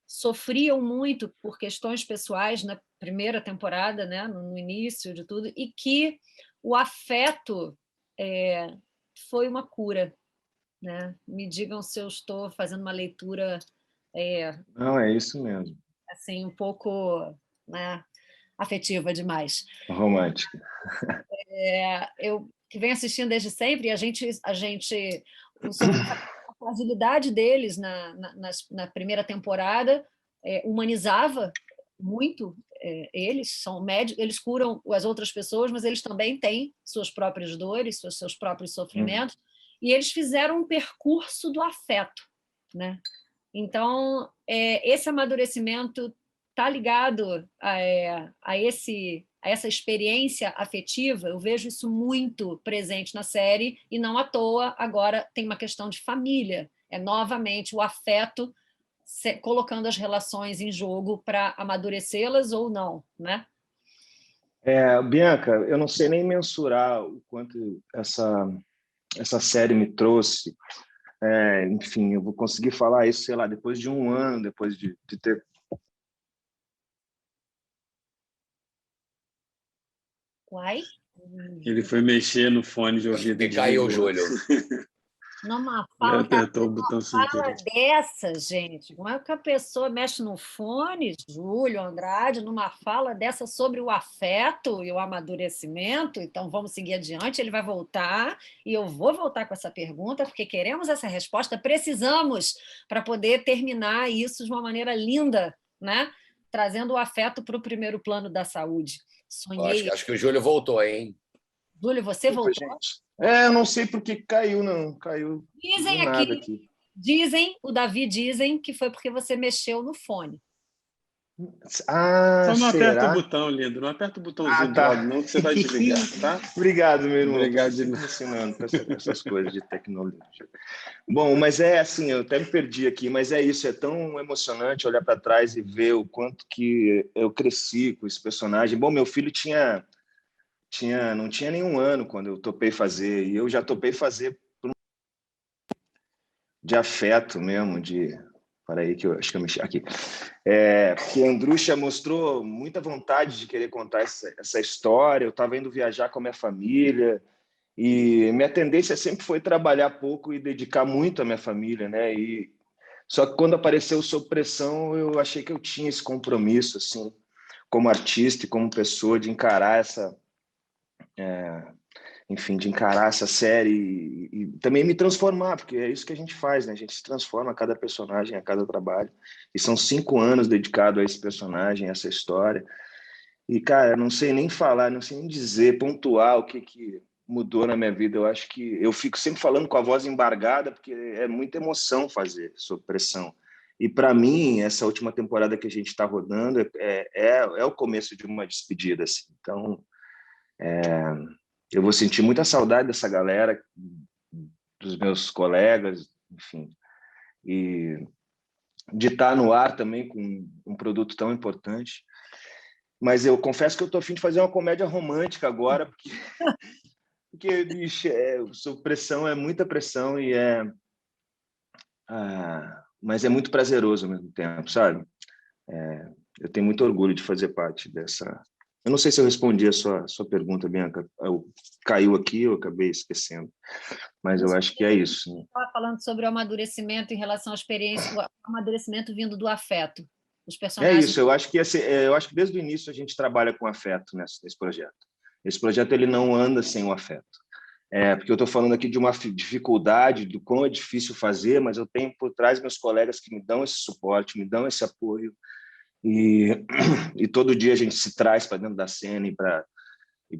sofriam muito por questões pessoais na primeira temporada, né, no início de tudo, e que o afeto foi uma cura, né? Me digam se eu estou fazendo uma leitura... Não, é isso mesmo. Assim, um pouco, né, afetiva demais. Romântica. Eu que venho assistindo desde sempre, e a gente a fragilidade deles na primeira temporada humanizava muito eles, são médicos, eles curam as outras pessoas, mas eles também têm suas próprias dores, seus próprios sofrimentos, e eles fizeram um percurso do afeto, né? Então, esse amadurecimento está ligado a essa experiência afetiva. Eu vejo isso muito presente na série, e não à toa agora tem uma questão de família. Novamente o afeto colocando as relações em jogo para amadurecê-las ou não, né? Bianca, eu não sei nem mensurar o quanto essa série me trouxe. Enfim, eu vou conseguir falar isso, sei lá, depois de um ano, depois de ter... Uai? Ele foi mexer no fone de ouvido. E caiu o Júlio. Numa Já fala, apertou o botão sem fala querer. dessa, gente, como é que a pessoa mexe no fone, Júlio Andrade, numa fala dessa sobre o afeto e o amadurecimento? Então, vamos seguir adiante, ele vai voltar, e eu vou voltar com essa pergunta, porque queremos essa resposta, precisamos, para poder terminar isso de uma maneira linda, né? Trazendo o afeto para o primeiro plano da saúde. Sonhei... Acho que o Júlio voltou, hein? Júlio, você voltou? Gente. Eu não sei por que caiu, não. Caiu Dizem do nada aqui. Dizem, o Davi dizem que foi porque você mexeu no fone. Só não será? aperta o botão, lindo. Não aperta o botãozinho do lado, não, que você vai desligar, tá? Obrigado, meu irmão. Obrigado Estou me ensinando com essas coisas de tecnologia. Bom, mas é assim, eu até me perdi aqui, mas é isso, é tão emocionante olhar para trás e ver o quanto que eu cresci com esse personagem. Bom, meu filho não tinha nenhum ano quando eu topei fazer, e eu já topei fazer de afeto mesmo, Peraí, que eu acho que eu mexi aqui. Porque a Andrússia mostrou muita vontade de querer contar essa história. Eu estava indo viajar com a minha família e minha tendência sempre foi trabalhar pouco e dedicar muito à minha família, né? Só que quando apareceu Sob Pressão, eu achei que eu tinha esse compromisso, assim, como artista e como pessoa, de encarar de encarar essa série e também me transformar, porque é isso que a gente faz, né? A gente se transforma a cada personagem, a cada trabalho. E são 5 anos dedicados a esse personagem, a essa história. E, cara, não sei nem falar, não sei nem dizer, pontuar o que mudou na minha vida. Eu acho que eu fico sempre falando com a voz embargada, porque é muita emoção fazer Sob Pressão. E, para mim, essa última temporada que a gente está rodando é o começo de uma despedida, assim. Então, eu vou sentir muita saudade dessa galera, dos meus colegas, enfim, e de estar no ar também com um produto tão importante. Mas eu confesso que eu estou a fim de fazer uma comédia romântica agora, porque bicho, Sob Pressão é muita pressão mas é muito prazeroso ao mesmo tempo, sabe? Eu tenho muito orgulho de fazer parte dessa... Eu não sei se eu respondi a sua pergunta, Bianca. Caiu aqui, eu acabei esquecendo. Mas eu acho que é isso. Né? Estava falando sobre o amadurecimento em relação à experiência, o amadurecimento vindo do afeto. Os personagens... É isso, eu acho que desde o início a gente trabalha com afeto nesse projeto. Esse projeto ele não anda sem o afeto. Porque eu estou falando aqui de uma dificuldade, do quão é difícil fazer, mas eu tenho por trás meus colegas que me dão esse suporte, me dão esse apoio, e todo dia a gente se traz para dentro da cena e para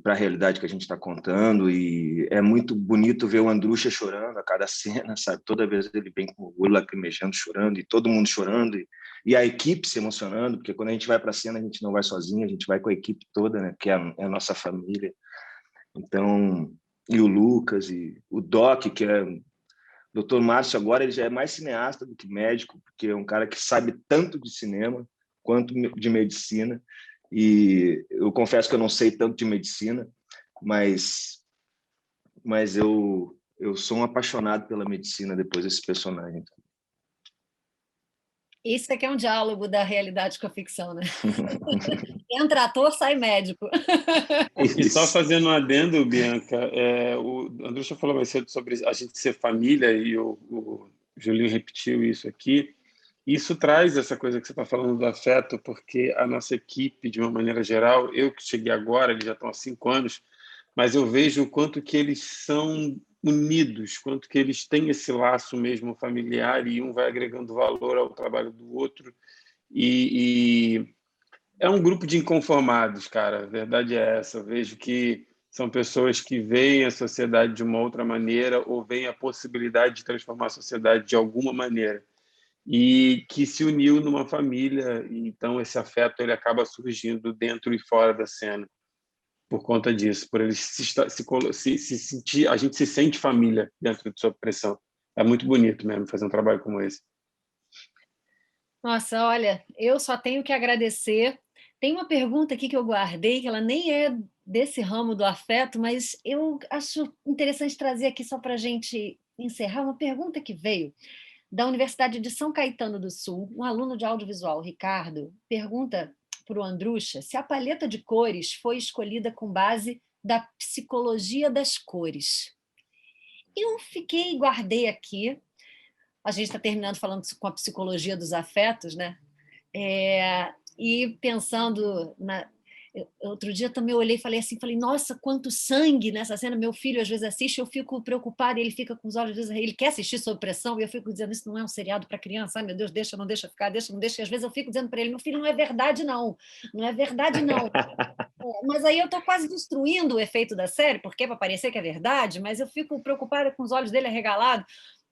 a realidade que a gente está contando, e é muito bonito ver o Andrússia chorando a cada cena, sabe? Toda vez ele vem com o olho lacrimejando, chorando, e todo mundo chorando, e a equipe se emocionando, porque quando a gente vai para a cena a gente não vai sozinho, a gente vai com a equipe toda, né? Que é a nossa família. Então, e o Lucas, e o Doc, que é o Dr. Márcio agora, ele já é mais cineasta do que médico, porque é um cara que sabe tanto de cinema quanto de medicina, e eu confesso que eu não sei tanto de medicina, mas eu sou um apaixonado pela medicina depois desse personagem. Isso aqui é um diálogo da realidade com a ficção, né? Entra ator, sai médico. E só fazendo um adendo, Bianca, o Andrússia falou mais cedo sobre a gente ser família, e o Julinho repetiu isso aqui. Isso traz essa coisa que você está falando do afeto, porque a nossa equipe, de uma maneira geral, eu que cheguei agora, eles já estão há 5 anos, mas eu vejo o quanto que eles são unidos, quanto que eles têm esse laço mesmo familiar, e um vai agregando valor ao trabalho do outro. E é um grupo de inconformados, cara. A verdade é essa. Eu vejo que são pessoas que veem a sociedade de uma outra maneira, ou veem a possibilidade de transformar a sociedade de alguma maneira, e que se uniu numa família. Então esse afeto ele acaba surgindo dentro e fora da cena por conta disso, por eles se sentir, a gente se sente família dentro de Sob Pressão. É muito bonito mesmo fazer um trabalho como esse. Nossa, olha, eu só tenho que agradecer. Tem uma pergunta aqui que eu guardei, que ela nem é desse ramo do afeto, mas eu acho interessante trazer aqui só para a gente encerrar, uma pergunta que veio da Universidade de São Caetano do Sul, um aluno de audiovisual, Ricardo, pergunta para o Andrússia se a paleta de cores foi escolhida com base da psicologia das cores. eu guardei aqui. A gente está terminando falando com a psicologia dos afetos, né? E pensando outro dia também eu olhei e falei, nossa, quanto sangue nessa cena. Meu filho às vezes assiste, eu fico preocupada, ele fica com os olhos, às vezes ele quer assistir sob pressão, e eu fico dizendo, isso não é um seriado para criança, ai meu Deus, deixa, não deixa ficar, deixa, não deixa, e às vezes eu fico dizendo para ele, meu filho, não é verdade não, não é verdade não. Mas aí eu estou quase destruindo o efeito da série, porque é para parecer que é verdade, mas eu fico preocupada com os olhos dele arregalados.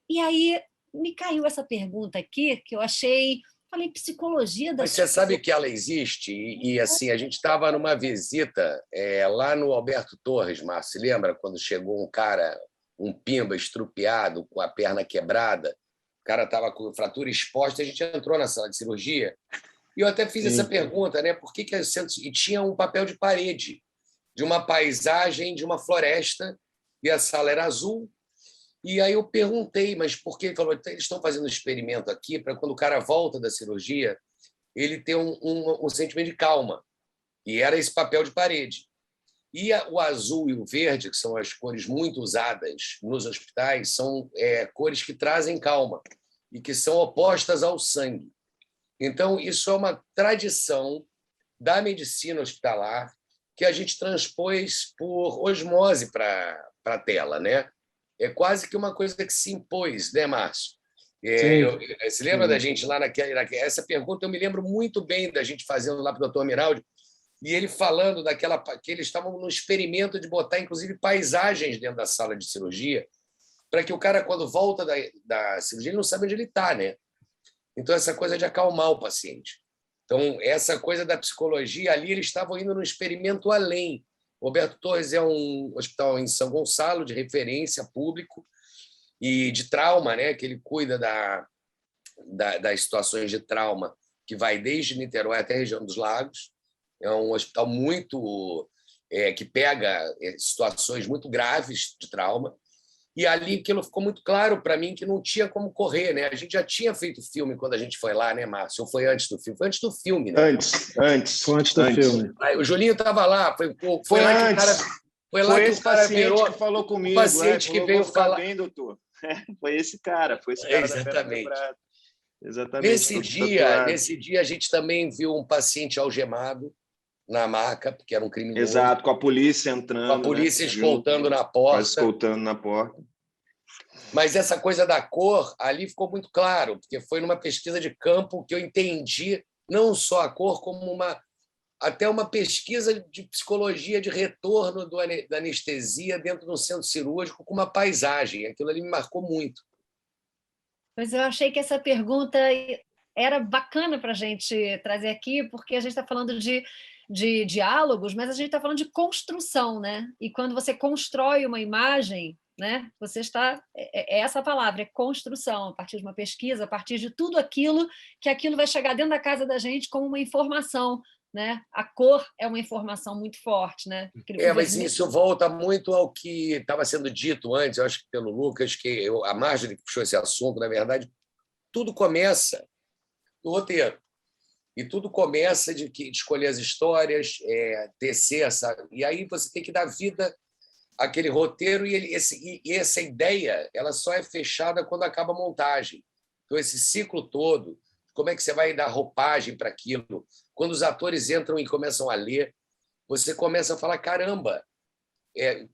E aí me caiu essa pergunta aqui, que eu achei... Falei, psicologia da... Mas você sabe que ela existe? E assim, a gente estava numa visita lá no Alberto Torres, Márcio, lembra? Quando chegou um cara, um pimba estrupiado, com a perna quebrada, o cara estava com fratura exposta, a gente entrou na sala de cirurgia, e eu até fiz essa pergunta, né? Por que e tinha um papel de parede, de uma paisagem, de uma floresta, e a sala era azul. E aí eu perguntei, mas por que? Ele falou, eles estão fazendo um experimento aqui para quando o cara volta da cirurgia, ele ter um sentimento de calma. E era esse papel de parede. E o azul e o verde, que são as cores muito usadas nos hospitais, são cores que trazem calma e que são opostas ao sangue. Então, isso é uma tradição da medicina hospitalar que a gente transpôs por osmose para a tela, né? É quase que uma coisa que se impôs, né, Márcio? Você lembra da gente lá naquela... Essa pergunta eu me lembro muito bem da gente fazendo lá para o Dr. Miraldi, e ele falando que eles estavam no experimento de botar, inclusive, paisagens dentro da sala de cirurgia, para que o cara, quando volta da cirurgia, ele não sabe onde ele está, né? Então, essa coisa de acalmar o paciente. Então, essa coisa da psicologia, ali eles estavam indo num experimento além. Roberto Torres é um hospital em São Gonçalo, de referência público e de trauma, né? Que ele cuida das situações de trauma, que vai desde Niterói até a região dos Lagos. É um hospital muito que pega situações muito graves de trauma. E ali aquilo ficou muito claro para mim que não tinha como correr, né? A gente já tinha feito filme quando a gente foi lá, né, Márcio? Ou foi antes do filme? Foi antes do filme, né? Antes. Foi antes do filme. Aí, o Julinho estava lá, foi lá antes. que o cara... Foi lá que o cara virou... que falou comigo. O paciente que veio falar... bem, doutor. Foi esse cara Exatamente. Exatamente. Nesse dia, a gente também viu um paciente algemado na maca, porque era um criminoso. Exato, com a polícia entrando. Com a polícia escoltando na porta. Mas essa coisa da cor, ali ficou muito claro, porque foi numa pesquisa de campo que eu entendi não só a cor, como até uma pesquisa de psicologia de retorno da anestesia dentro do centro cirúrgico com uma paisagem. Aquilo ali me marcou muito. Mas eu achei que essa pergunta era bacana para a gente trazer aqui, porque a gente está falando de diálogos, mas a gente está falando de construção, né? E quando você constrói uma imagem, né? Você está... É essa palavra, é construção, a partir de uma pesquisa, a partir de tudo aquilo vai chegar dentro da casa da gente como uma informação, né? A cor é uma informação muito forte, né? Mas isso volta muito ao que estava sendo dito antes, eu acho que pelo Lucas, que a Marjorie que puxou esse assunto, na verdade, tudo começa do roteiro. E tudo começa de escolher as histórias, tecer essa... E aí você tem que dar vida àquele roteiro e essa ideia ela só é fechada quando acaba a montagem. Então, esse ciclo todo, como é que você vai dar roupagem para aquilo? Quando os atores entram e começam a ler, você começa a falar, caramba,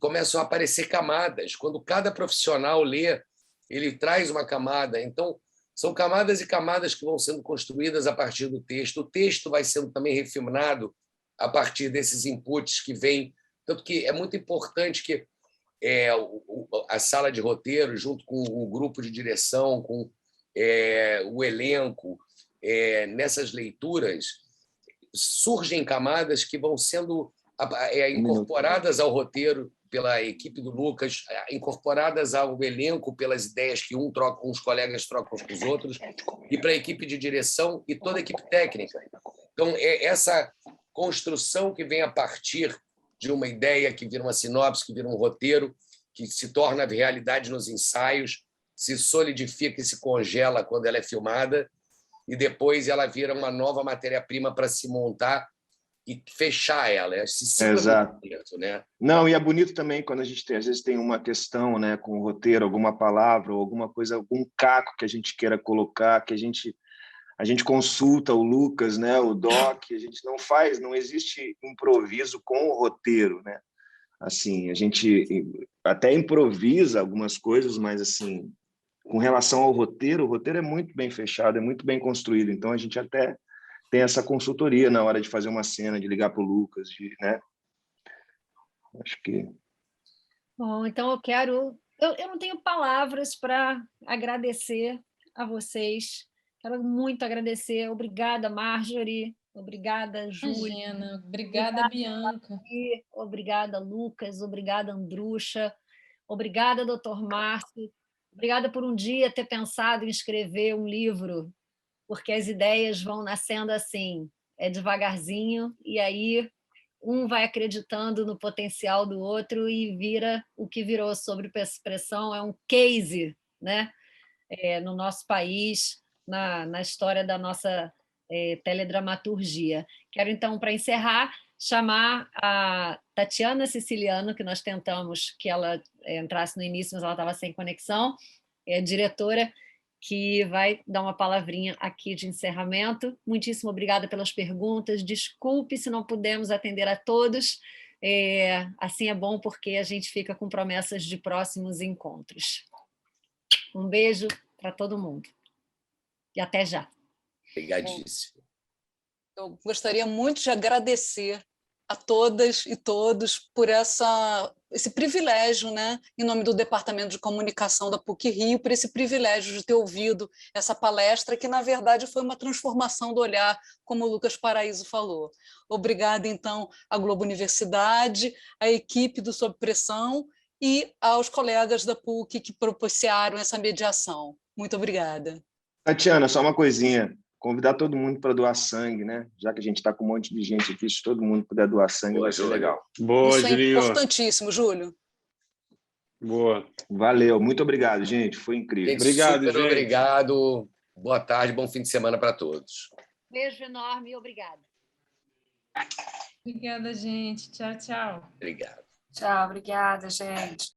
começam a aparecer camadas. Quando cada profissional lê, ele traz uma camada. Então, são camadas e camadas que vão sendo construídas a partir do texto. O texto vai sendo também refinado a partir desses inputs que vêm. Tanto que é muito importante que a sala de roteiro, junto com o grupo de direção, com o elenco, nessas leituras, surgem camadas que vão sendo incorporadas ao roteiro pela equipe do Lucas, incorporadas ao elenco pelas ideias que uns colegas trocam com os outros, e para a equipe de direção e toda a equipe técnica. Então, essa construção que vem a partir de uma ideia que vira uma sinopse, que vira um roteiro, que se torna realidade nos ensaios, se solidifica e se congela quando ela é filmada, e depois ela vira uma nova matéria-prima para se montar e fechar ela. Esse ciclo Exato. é muito bonito, né? Não, e é bonito também quando a gente tem, às vezes tem uma questão, né, com o roteiro, alguma palavra ou alguma coisa, algum caco que a gente queira colocar, que a gente consulta o Lucas, né, o Doc, a gente não existe improviso com o roteiro, né? Assim, a gente até improvisa algumas coisas, mas assim, com relação ao roteiro, o roteiro é muito bem fechado, é muito bem construído, então a gente até tem essa consultoria na hora de fazer uma cena, de ligar para o Lucas, né? Acho que... Bom, então eu não tenho palavras para agradecer a vocês. Quero muito agradecer. Obrigada, Marjorie. Obrigada, Júlia. Imagina. Obrigada, Bianca. Maria. Obrigada, Lucas. Obrigada, Andrucha. Obrigada, doutor Márcio. Obrigada por um dia ter pensado em escrever um livro, porque as ideias vão nascendo assim, devagarzinho, e aí um vai acreditando no potencial do outro e vira o que virou sobre pressão, é um case, né? No nosso país, na história da nossa teledramaturgia. Quero, então, para encerrar, chamar a Tatiana Siciliano, que nós tentamos que ela entrasse no início, mas ela estava sem conexão, diretora, que vai dar uma palavrinha aqui de encerramento. Muitíssimo obrigada pelas perguntas. Desculpe se não pudemos atender a todos. Assim é bom, porque a gente fica com promessas de próximos encontros. Um beijo para todo mundo. E até já. Obrigadíssimo. Eu gostaria muito de agradecer a todas e todos por esse privilégio, né, em nome do Departamento de Comunicação da PUC-Rio, por esse privilégio de ter ouvido essa palestra, que, na verdade, foi uma transformação do olhar, como o Lucas Paraíso falou. Obrigada, então, à Globo Universidade, à equipe do Sob Pressão e aos colegas da PUC que propiciaram essa mediação. Muito obrigada. Tatiana, só uma coisinha. Convidar todo mundo para doar sangue, né? Já que a gente está com um monte de gente aqui, se todo mundo puder doar sangue, vai ser legal. Boa, Isso é importantíssimo, Júlio. Boa. Valeu, muito obrigado, gente. Foi incrível. Gente, obrigado, super gente. Obrigado. Boa tarde, bom fim de semana para todos. Beijo enorme e obrigada. Obrigada, gente. Tchau, tchau. Obrigado. Tchau, obrigada, gente.